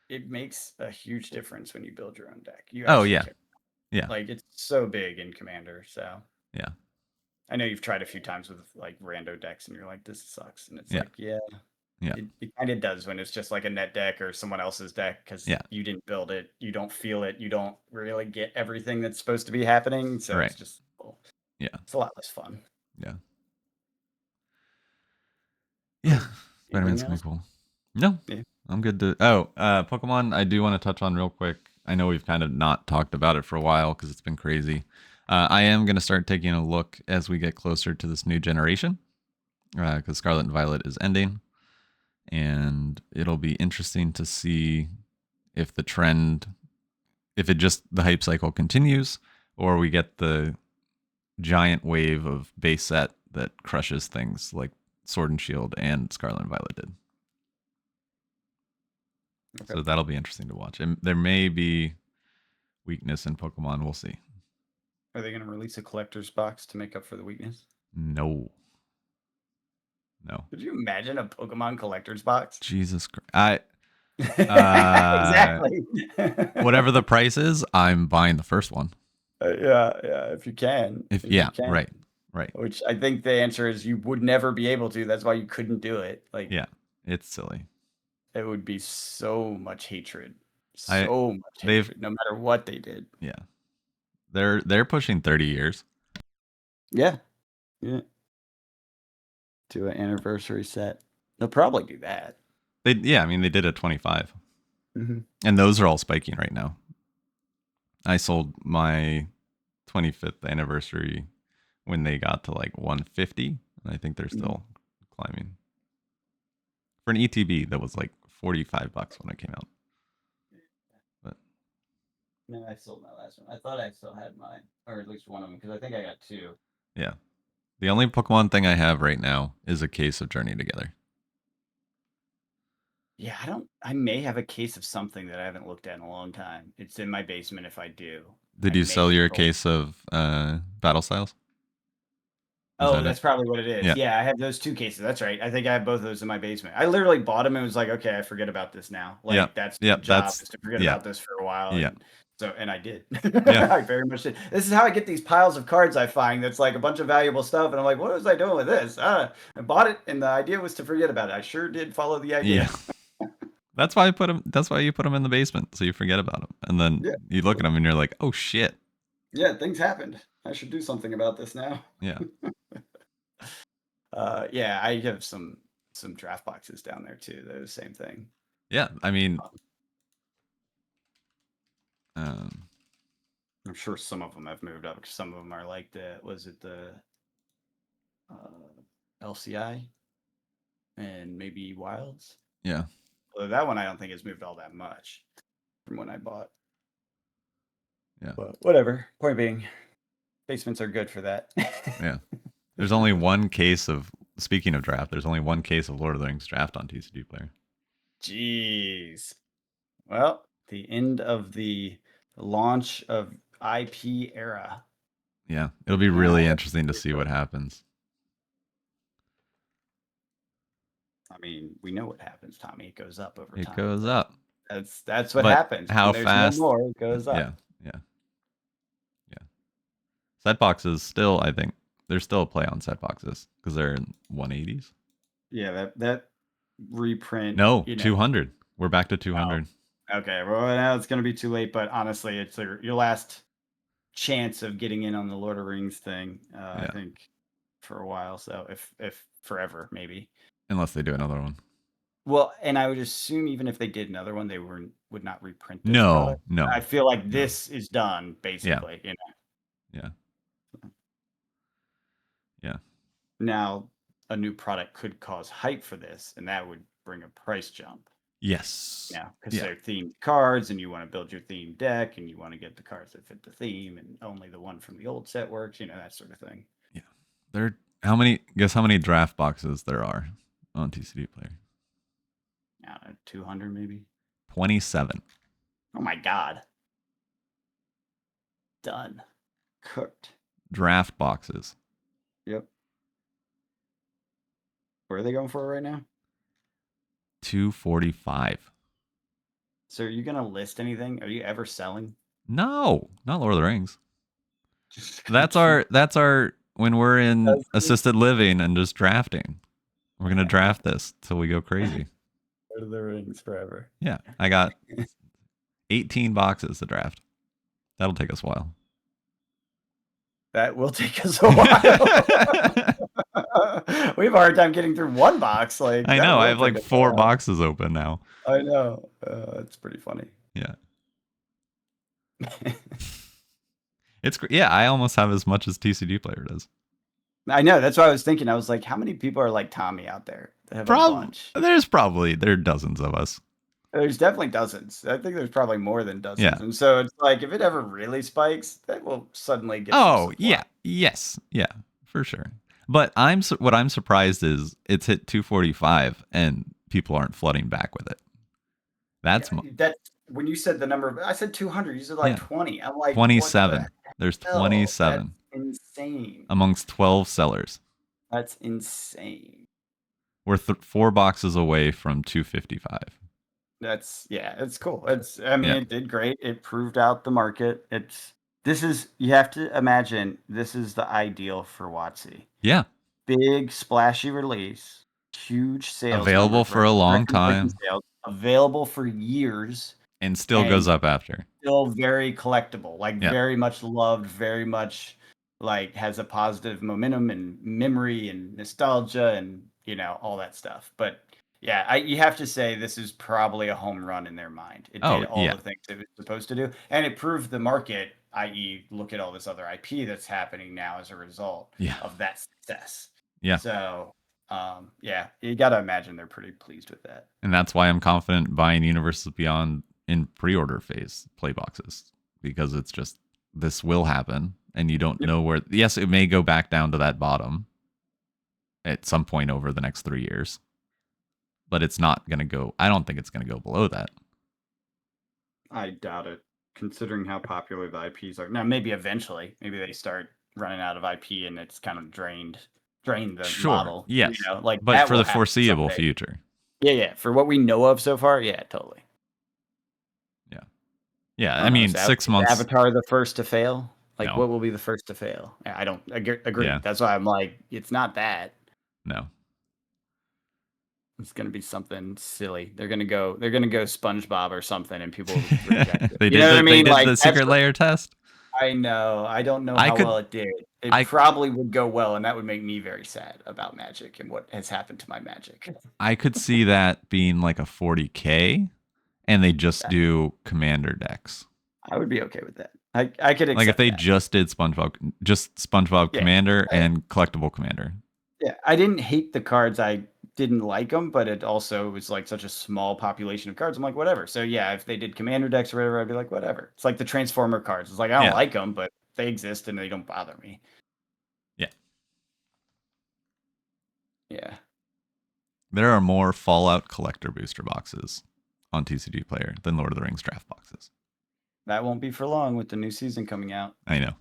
It makes a huge difference when you build your own deck. You oh actually yeah. care. Yeah. Like it's so big in Commander. So. Yeah. I know you've tried a few times with like rando decks and you're like, this sucks. And it's Yeah. like, yeah, Yeah. it kind of does when it's just like a net deck or someone else's deck because Yeah. you didn't build it, you don't feel it, you don't really get everything that's supposed to be happening. So Right. it's just, well, Yeah. it's a lot less fun. Yeah. Yeah. Cool. Spider-Man's Anything gonna be else? cool. No, Yeah. I'm good to. Oh, Pokemon. I do want to touch on real quick. I know we've kind of not talked about it for a while because it's been crazy. I am going to start taking a look as we get closer to this new generation because Scarlet and Violet is ending, and it'll be interesting to see if the trend, if it just the hype cycle continues, or we get the giant wave of base set that crushes things like Sword and Shield and Scarlet and Violet did. Okay. So that'll be interesting to watch. And there may be weakness in Pokemon. We'll see. Are they going to release a collector's box to make up for the weakness? No. No. Could you imagine a Pokemon collector's box? Jesus Christ. Exactly. Whatever the price is, I'm buying the first one. Yeah, if you can. If you can. right. Which I think the answer is you would never be able to. That's why you couldn't do it. Like, yeah, it's silly. It would be so much hatred. They've- Hatred, no matter what they did. Yeah. They're pushing 30 years. Yeah. Do an anniversary set. They'll probably do that. They did a 25. Mm-hmm. And those are all spiking right now. I sold my 25th anniversary when they got to like 150, and I think they're still climbing. For an ETB, that was like $45 when it came out. But no, I sold my last one. I thought I still had mine, or at least one of them, because I think I got two. Yeah, the only Pokemon thing I have right now is a case of Journey Together. Yeah, I may have a case of something that I haven't looked at in a long time. It's in my basement if I do. Did you sell your case of Battle Styles? Oh, that's probably what it is. Yeah. I have those two cases. That's right. I think I have both of those in my basement. I literally bought them and was like, okay, I forget about this now. Like, that's the job is to forget about this for a while. Yeah. And I did. Yeah. I very much did. This is how I get these piles of cards I find that's like a bunch of valuable stuff. And I'm like, what was I doing with this? I bought it, and the idea was to forget about it. I sure did follow the idea. Yeah. That's why you put them in the basement, so you forget about them. And then you look at them and you're like, oh, shit. Yeah, things happened. I should do something about this now. Yeah. I have some draft boxes down there too. They're the same thing. Yeah, I mean, I'm sure some of them have moved up. Some of them are like the LCI and maybe Wilds. Yeah. Although that one I don't think has moved all that much from when I bought. Yeah. But whatever. Point being, basements are good for that. Yeah. There's only one case of, speaking of draft, there's only one case of Lord of the Rings draft on TCG Player. Jeez. Well, the end of the launch of IP era. Yeah. It'll be really interesting to see what happens. I mean, we know what happens, Tommy. It goes up over time. It goes up. That's what happens. How fast? No more, it goes up. Yeah. Set boxes still, I think, there's still a play on set boxes because they're in 180s. Yeah, that reprint. No, 200. We're back to 200. Oh, okay, well now it's gonna be too late. But honestly, it's your last chance of getting in on the Lord of the Rings thing. I think for a while. So if forever, maybe. Unless they do another one. Well, and I would assume even if they did another one, they would not reprint this. No. I feel like this is done, basically. Yeah. Yeah. Now, a new product could cause hype for this, and that would bring a price jump. Yes. Yeah, because they're themed cards, and you want to build your themed deck, and you want to get the cards that fit the theme, and only the one from the old set works. That sort of thing. Yeah. Guess how many draft boxes there are on TCG Player? I don't know, 200 maybe. 27. Oh my god. Done. Cooked. Draft boxes. Yep. Where are they going for right now? 245. So are you gonna list anything? Are you ever selling? No, not Lord of the Rings. That's our when we're in assisted living and just drafting. We're gonna draft this till we go crazy. Lord of the Rings forever. Yeah, I got 18 boxes to draft. That'll take us a while. That will take us a while. We have a hard time getting through one box. Like I that know. I will have take like a 4 while. boxes open now. I know. It's pretty funny. Yeah. Yeah, I almost have as much as TCD player does. I know. That's what I was thinking. I was like, how many people are like Tommy out there that have a bunch? There are dozens of us. There's definitely dozens. I think there's probably more than Yeah. dozens. And so it's like, if it ever really spikes, that will suddenly get some Oh, supply. yeah. Yes. Yeah, for sure. But what I'm surprised is it's hit 245 and people aren't flooding back with it. Yeah, That's that when you said the number, I said 200. You said like yeah, 20. I'm like, what the 27. There's hell? That's 27 insane. amongst 12 sellers. That's insane. We're 4 boxes away from 255. Yeah, it's cool. I mean, Yeah. it did great. It proved out the market. You have to imagine this is the ideal for WotC. Yeah. Big splashy release, huge sales Available numbers, for a long record-breaking time sales, available for years, and still and goes up after. still very collectible, like Yeah. very much loved, very much like has a positive momentum and memory and nostalgia and all that stuff. But yeah, you have to say this is probably a home run in their mind. It did Oh, all yeah. the things it was supposed to do, and it proved the market, i.e., look at all this other IP that's happening now as a result Yeah. of that success. Yeah. So, yeah, you got to imagine they're pretty pleased with that. And that's why I'm confident buying Universes Beyond in pre-order phase play boxes, because it's just this will happen and you don't know where. Yes, it may go back down to that bottom at some point over the next 3 years, but it's not going to go. I don't think it's going to go below that. I doubt it, considering how popular the IPs are. Now, maybe eventually, maybe they start running out of IP and it's kind of drain the Sure. model. Yes. Like but that for will the happen foreseeable someday. future. Yeah. For what we know of so far, yeah, totally. Yeah. Yeah. I I don't know. mean, 6 months. Avatar the first to fail? Like, No. what will be the first to fail? I don't agree. Yeah. That's why I'm like, it's not that. No. It's gonna be something silly. They're gonna go SpongeBob or something, and people will reject it. They You did know what I mean? They did Like, the secret layer test. I know. I don't know I how could well it did. It I probably would go well, and that would make me very sad about Magic and what has happened to my Magic. I could see that being like a 40K and they just do commander decks. I would be okay with that. I could accept Like if they that. just did SpongeBob Yeah. Commander and collectible commander. Yeah, I didn't hate the cards. I didn't like them, but it also was like such a small population of cards. I'm like, whatever. So yeah, if they did commander decks or whatever, I'd be like, whatever. It's like the Transformer cards. It's like I don't Yeah. like them, but they exist and they don't bother me. Yeah. Yeah. There are more Fallout collector booster boxes on TCG Player than Lord of the Rings draft boxes. That won't be for long with the new season coming out. I know.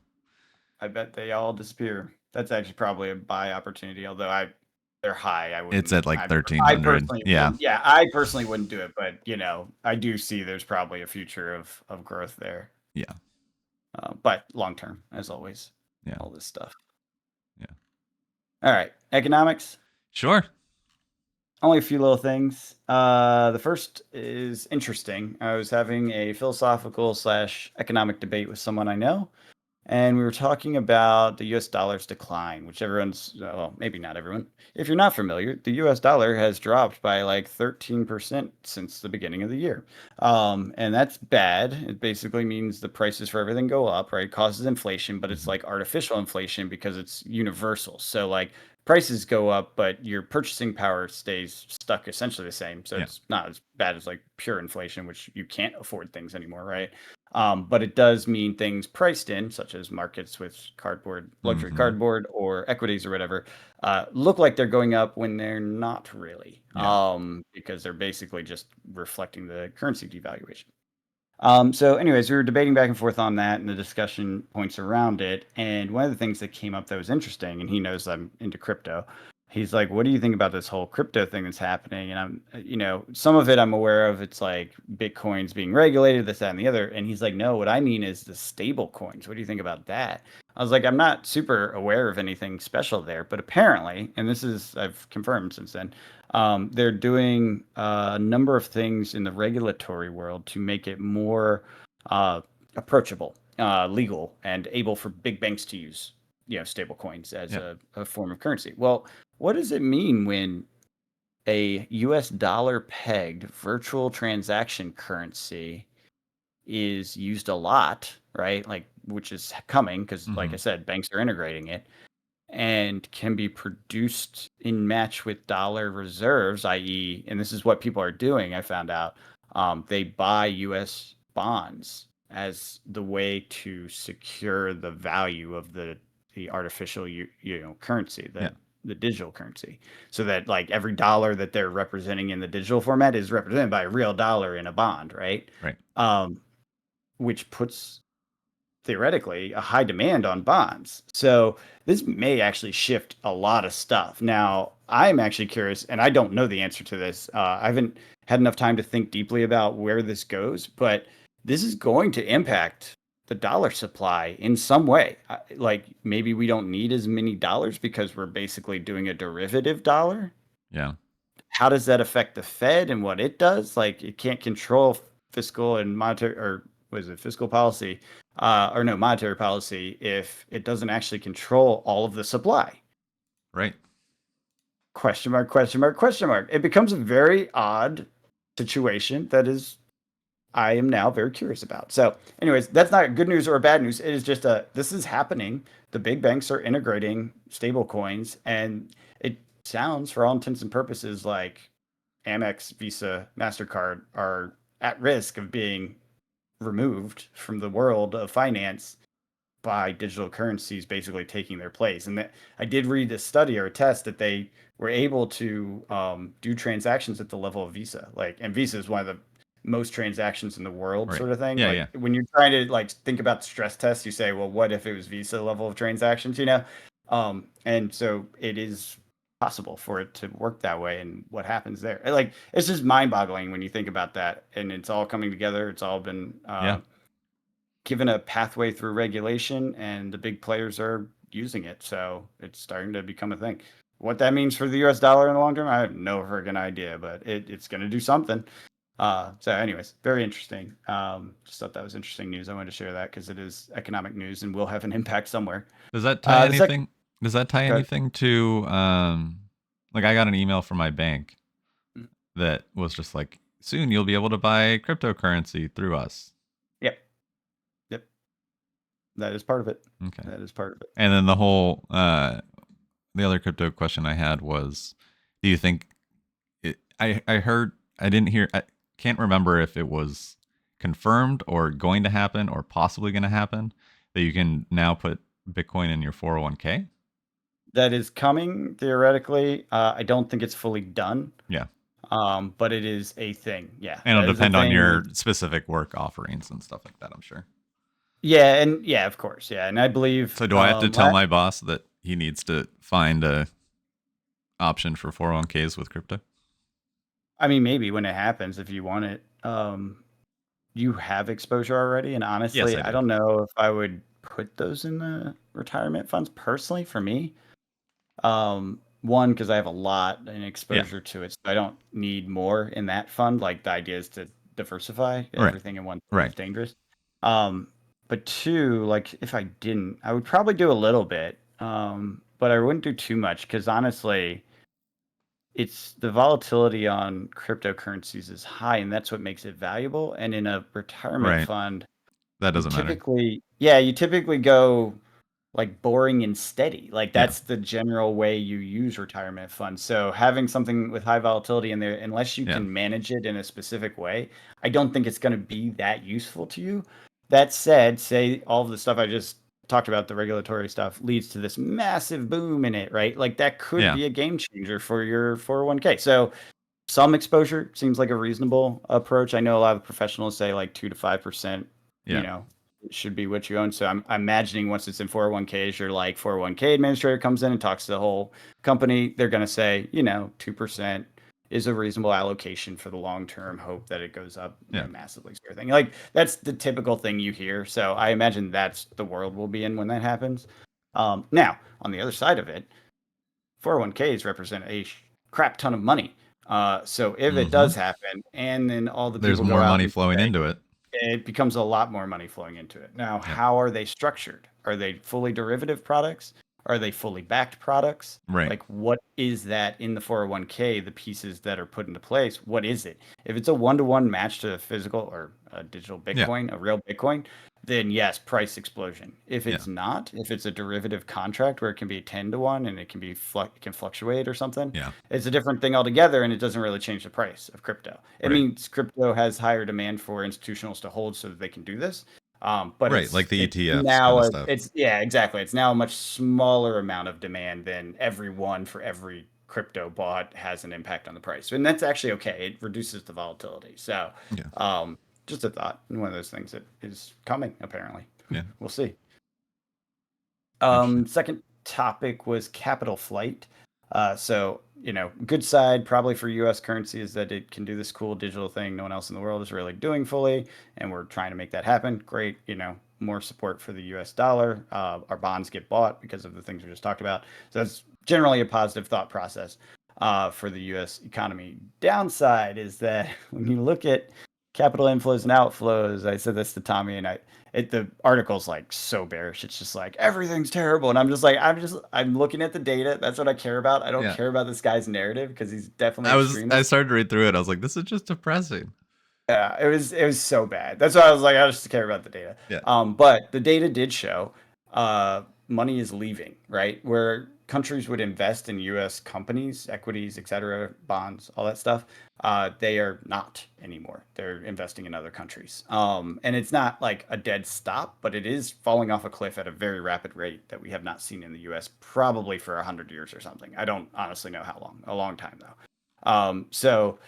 I bet they all disappear. That's actually probably a buy opportunity, although they're high. I wouldn't. It's at like I 1,300. personally, Yeah. yeah, I personally wouldn't do it, but I do see there's probably a future of growth there. Yeah. But long term, as always. Yeah. All this stuff. Yeah. All right, economics. Sure. Only a few little things. The first is interesting. I was having a philosophical / economic debate with someone I know. And we were talking about the US dollar's decline, which everyone's, well, maybe not everyone. If you're not familiar, the US dollar has dropped by like 13% since the beginning of the year. And that's bad. It basically means the prices for everything go up, right? It causes inflation, but it's like artificial inflation because it's universal. So, like, prices go up, but your purchasing power stays stuck essentially the same. So it's not as bad as like pure inflation, which you can't afford things anymore, right? But it does mean things priced in, such as markets with luxury cardboard, or equities or whatever, look like they're going up when they're not really, because they're basically just reflecting the currency devaluation. So, anyways, we were debating back and forth on that and the discussion points around it. And one of the things that came up that was interesting, and he knows I'm into crypto. He's like, "What do you think about this whole crypto thing that's happening?" And some of it I'm aware of. It's like Bitcoin's being regulated, this, that, and the other. And he's like, "No, what I mean is the stable coins. What do you think about that?" I was like, "I'm not super aware of anything special there, but apparently, and I've confirmed since then, they're doing a number of things in the regulatory world to make it more approachable, legal, and able for big banks to use. stable coins as Yeah. a form of currency. Well, what does it mean when a US dollar pegged virtual transaction currency is used a lot, right? Like, which is coming because, like I Hmm. said, banks are integrating it and can be produced in match with dollar reserves, i.e., and this is what people are doing, I found out, they buy US bonds as the way to secure the value of the artificial currency, Yeah. the digital currency, so that like every dollar that they're representing in the digital format is represented by a real dollar in a bond, right? Right. um, which puts theoretically a high demand on bonds. So this may actually shift a lot of stuff. Now, I'm actually curious, and I don't know the answer to this. I haven't had enough time to think deeply about where this goes, but this is going to impact the dollar supply in some way. Like maybe we don't need as many dollars because we're basically doing a derivative dollar. Yeah. How does that affect the Fed and what it does? Like it can't control fiscal and monetary, or was it fiscal policy, or no, monetary policy, if it doesn't actually control all of the supply. Right. Question mark, question mark, question mark. It becomes a very odd situation that is I am now very curious about. So, anyways, that's not good news or bad news. It is just this is happening. The big banks are integrating stable coins, and it sounds, for all intents and purposes, like Amex, Visa, MasterCard are at risk of being removed from the world of finance by digital currencies basically taking their place. And that, I did read a study or a test that they were able to do transactions at the level of Visa. Like, and Visa is one of the most transactions in the world, Right. sort of thing. Yeah. Like Yeah. when you're trying to like think about stress tests, you say, well, what if it was Visa level of transactions? And so it is possible for it to work that way. And what happens there? Like it's just mind-boggling when you think about that. And it's all coming together. It's all been Yeah. given a pathway through regulation, and the big players are using it. So it's starting to become a thing. What that means for the US dollar in the long term, I have no friggin' idea, but it's going to do something. So, anyways, very interesting. Just thought that was interesting news. I wanted to share that because it is economic news and will have an impact somewhere. Does that tie The second, anything? Does that tie go ahead. anything to like I got an email from my bank that was just like, soon you'll be able to buy cryptocurrency through us. Yep, yep, that is part of it. Okay. That is part of it. And then the other crypto question I had was, do you think I heard, I didn't hear, I can't remember if it was confirmed or going to happen or possibly going to happen that you can now put Bitcoin in your 401k? That is coming theoretically. I don't think it's fully done, Yeah. but it is a thing. Yeah, And that it'll is a depend on thing. your specific work offerings and stuff like that, I'm sure. Yeah, and yeah, of course, yeah, and I believe So do I have to tell my boss that he needs to find a option for 401ks with crypto? I mean, maybe when it happens, if you want it, you have exposure already, and Yes, honestly, I I do. don't know if I would put those in the retirement funds personally for me. One, because I have a lot and Yeah. exposure to it, so I don't need more in that fund. Like the idea is to diversify. Right. Everything in one thing Right. is dangerous. Um, but two, like if I didn't, I would probably do a little bit, but I wouldn't do too much because honestly, it's the volatility on cryptocurrencies is high, and that's what makes it valuable. And in a retirement Right. fund, That doesn't matter. you typically go like boring and steady. Like Yeah. that's the general way you use retirement funds. So having something with high volatility in there, unless you Yeah. can manage it in a specific way, I don't think it's going to be that useful to you. That said, say all of the stuff I just talked about, the regulatory stuff, leads to this massive boom in it, right? Like that could Yeah. be a game changer for your 401k. So some exposure seems like a reasonable approach. I know a lot of professionals say like 2 to 5%, Yeah. it should be what you own. So I'm imagining once it's in 401ks, your like 401k administrator comes in and talks to the whole company. They're going to say, 2% is a reasonable allocation for the long term hope that it goes up Yeah. massively, sort of thing. Like that's the typical thing you hear. So I imagine that's the world we'll be in when that happens. Now, on the other side of it, 401ks represent a crap ton of money. So if it Hmm. does happen, and then all the There's people go more out money and flowing say, into it. it becomes a lot more money flowing into it. Now, Yeah. how are they structured? Are they fully derivative products? Are they fully backed products? Right. Like, what is that in the 401k, the pieces that are put into place? What is it? If it's a one-to-one match to a physical or a digital Yeah. Bitcoin, a real Bitcoin, then yes, price explosion. If Yeah. it's not, if it's a derivative contract where it can be 10 to 1 and it can it can fluctuate or something, Yeah. it's a different thing altogether, and it doesn't really change the price of crypto. It Right. means crypto has higher demand for institutionals to hold so that they can do this. But Right. Like the it's ETFs kind now of stuff. it's yeah, exactly. It's now a much smaller amount of demand than everyone for every crypto bought has an impact on the price, and that's actually okay. It reduces the volatility. So, Yeah. um, just a thought, one of those things that is coming. Apparently, Yeah. we'll see. Interesting. Second topic was capital flight. So, good side probably for US currency is that it can do this cool digital thing no one else in the world is really doing fully, and we're trying to make that happen. Great, more support for the US dollar. Our bonds get bought because of the things we just talked about. So that's generally a positive thought process for the US economy. Downside is that when you look at capital inflows and outflows, I said this to Tommy, and the article's like so bearish. It's just like everything's terrible, and I'm just like I'm looking at the data. That's what I care about. I don't Yeah. care about this guy's narrative because he's definitely I extremist. started to read through it. I was like, this is just depressing. Yeah, it was so bad. That's why I was like, I just care about the data. Yeah. But the data did show money is leaving, right? Where countries would invest in U.S. companies, equities, et cetera, bonds, all that stuff. They are not anymore. They're investing in other countries. And it's not like a dead stop, but it is falling off a cliff at a very rapid rate that we have not seen in the U.S. probably for 100 years or something. I don't honestly know how long. A long time though. So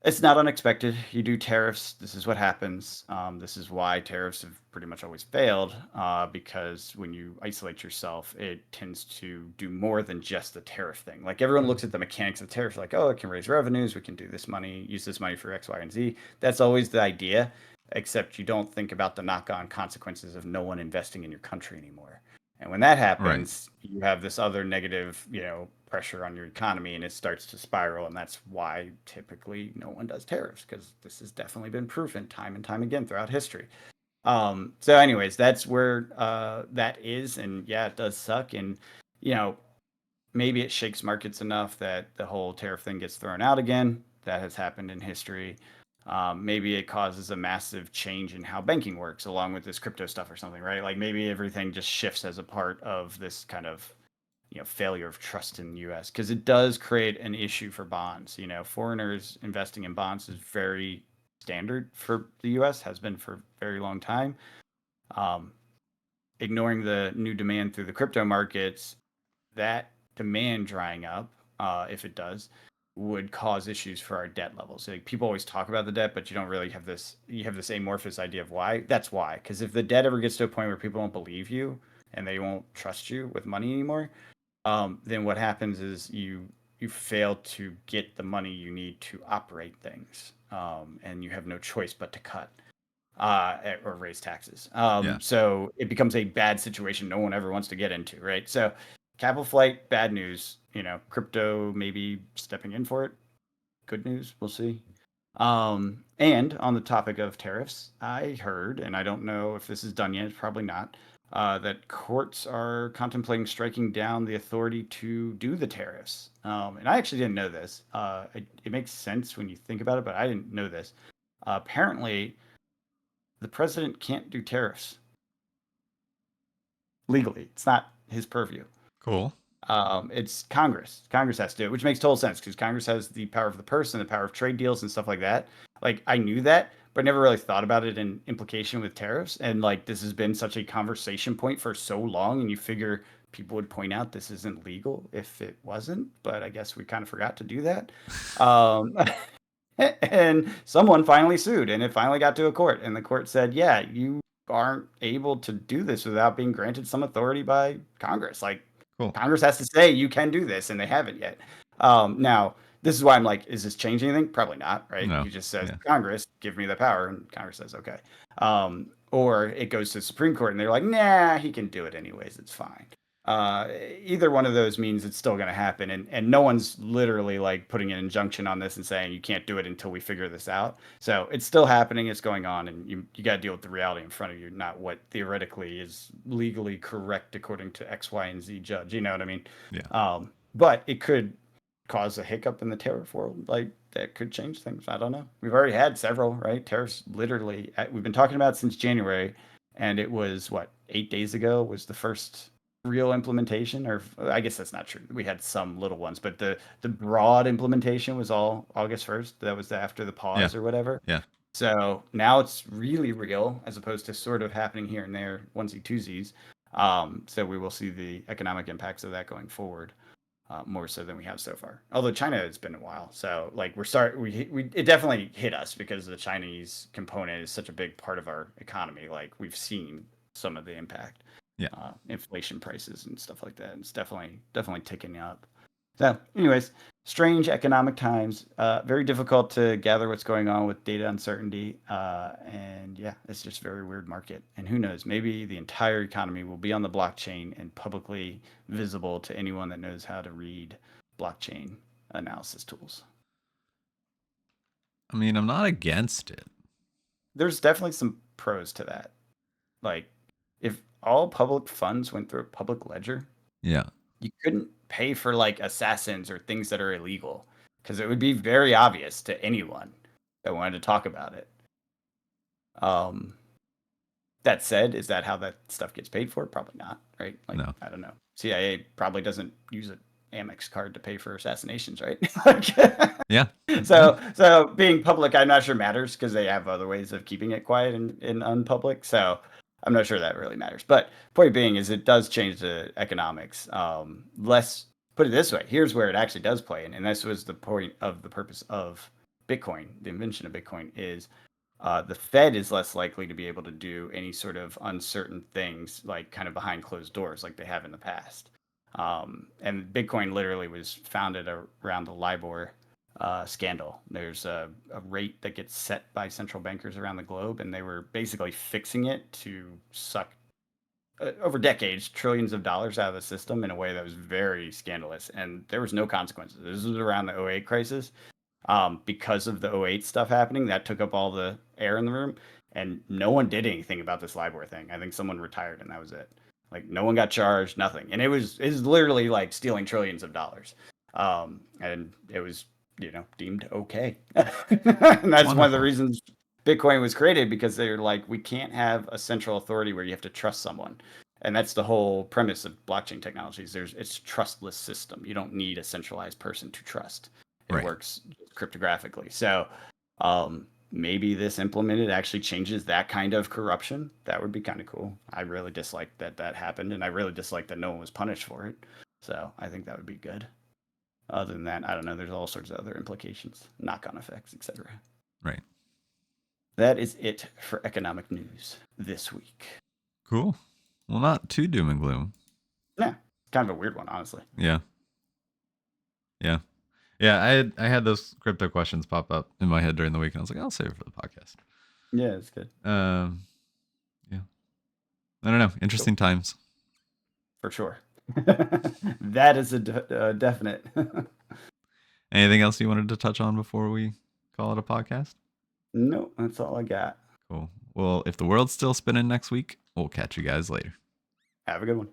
it's not unexpected. You do tariffs. This is what happens. This is why tariffs have pretty much always failed, because when you isolate yourself, it tends to do more than just the tariff thing. Like everyone Mhm. looks at the mechanics of tariffs, like, oh, it can raise revenues. We can do this money, use this money for X, Y, and Z. That's always the idea, except you don't think about the knock-on consequences of no one investing in your country anymore. And when that Right. happens, you have this other negative, pressure on your economy and it starts to spiral. And that's why typically no one does tariffs because this has definitely been proven time and time again throughout history. So, anyways, that's where that is. And yeah, it does suck. And, you know, maybe it shakes markets enough that the whole tariff thing gets thrown out again. That has happened in history. Maybe it causes a massive change in how banking works along with this crypto stuff or something, right? Like maybe everything just shifts as a part of this kind of failure of trust in the US because it does create an issue for bonds. Foreigners investing in bonds is very standard for the US, has been for a very long time. Um, Ignoring the new demand through the crypto markets, that demand drying up, if it does, would cause issues for our debt levels. Like people always talk about the debt, but you don't really have this. You have this amorphous idea of why. That's why. Because if the debt ever gets to a point where people don't believe you and they won't trust you with money anymore, then what happens is you fail to get the money you need to operate things, and you have no choice but to cut or raise taxes. Yeah. So it becomes a bad situation no one ever wants to get into, right? So capital flight, bad news. Crypto maybe stepping in for it. Good news. We'll see. And on the topic of tariffs, I heard, and I don't know if this is done yet, it's probably not, that courts are contemplating striking down the authority to do the tariffs. And I actually didn't know this. It makes sense when you think about it, but I didn't know this. Apparently, the president can't do tariffs legally. It's not his purview. Cool. It's Congress. Congress has to do it, which makes total sense because Congress has the power of the purse and the power of trade deals and stuff like that. Like I knew that, but never really thought about it in implication with tariffs. And like this has been such a conversation point for so long, and you figure people would point out this isn't legal if it wasn't, but I guess we kind of forgot to do that. Um, and someone finally sued, and it finally got to a court, and the court said, "Yeah, you aren't able to do this without being granted some authority by Congress. Like Cool. Congress has to say you can do this, and they haven't yet. Now, this is why I'm like, is this changing anything? Probably not, right? No. He just says, Yeah. Congress, give me the power, and Congress says, okay. Or it goes to the Supreme Court, and they're like, nah, he can do it anyways. It's fine. either one of those means it's still going to happen, and no one's literally like putting an injunction on this and saying you can't do it until we figure this out. So it's still happening, it's going on, and you got to deal with the reality in front of you, not what theoretically is legally correct according to X, Y, and Z judge. You know what I mean? Yeah. But it could cause a hiccup in the tariff world, like that could change things. I don't know. We've already had several, right? Tariffs literally, we've been talking about it since January, and it was what, 8 days ago was the first real implementation, or I guess that's not true. We had some little ones, but the broad implementation was all August 1st. That was after the Yeah. pause or whatever. Yeah. So now it's really real, as opposed to sort of happening here and there, onesie twosies. So we will see the economic impacts of that going forward, more so than we have so far. Although China, it's been a while, so like we it definitely hit us because the Chinese component is such a big part of our economy. Like we've seen some of the impact, Yeah. inflation prices and stuff like that. It's definitely ticking up. So, anyways, strange economic times. Very difficult to gather what's going on with data uncertainty. And yeah, it's just a very weird market. And who knows? Maybe the entire economy will be on the blockchain and publicly visible to anyone that knows how to read blockchain analysis tools. I mean, I'm not against it. There's definitely some pros to that. Like, if all public funds went through a public ledger, Yeah. you couldn't pay for like assassins or things that are illegal because it would be very obvious to anyone that wanted to talk about it. Um, that said, is that how that stuff gets paid for? Probably not, right? Like, No. I don't know. CIA probably doesn't use an Amex card to pay for assassinations, right? Yeah. So being public, I'm not sure matters because they have other ways of keeping it quiet and unpublic. So I'm not sure that really matters. But point being is it does change the economics. Let's put it this way. Here's where it actually does play in, and this was the point of the purpose of Bitcoin. The invention of Bitcoin is the Fed is less likely to be able to do any sort of uncertain things like kind of behind closed doors like they have in the past. And Bitcoin literally was founded around the LIBOR scandal. There's a rate that gets set by central bankers around the globe, and they were basically fixing it to suck over decades trillions of dollars out of the system in a way that was very scandalous. And there was no consequences. This was around the '08 crisis. Because of the '08 stuff happening, that took up all the air in the room, and no one did anything about this LIBOR thing. I think someone retired, and that was it. Like no one got charged, nothing, and it was literally like stealing trillions of dollars, and it was deemed okay, and that's one of the Wonderful. reasons Bitcoin was created because they're like we can't have a central authority where you have to trust someone. And that's the whole premise of blockchain technologies. It's a trustless system. You don't need a centralized person to trust. It Right. works cryptographically. So maybe this implemented actually changes that kind of corruption. That would be kind of cool. I really dislike that happened, and I really dislike that no one was punished for it. So I think that would be good. Other than that, I don't know. There's all sorts of other implications, knock-on effects, etc. Right. That is it for economic news this week. Cool. Well, not too doom and gloom. Yeah, kind of a weird one, honestly. Yeah. Yeah. Yeah. I had those crypto questions pop up in my head during the week, and I was like, I'll save it for the podcast. Yeah, it's good. Yeah. I don't know. Interesting times. For sure. That is a definite. Anything else you wanted to touch on before we call it a podcast? No, that's all I got. Cool. Well, if the world's still spinning next week, we'll catch you guys later. Have a good one.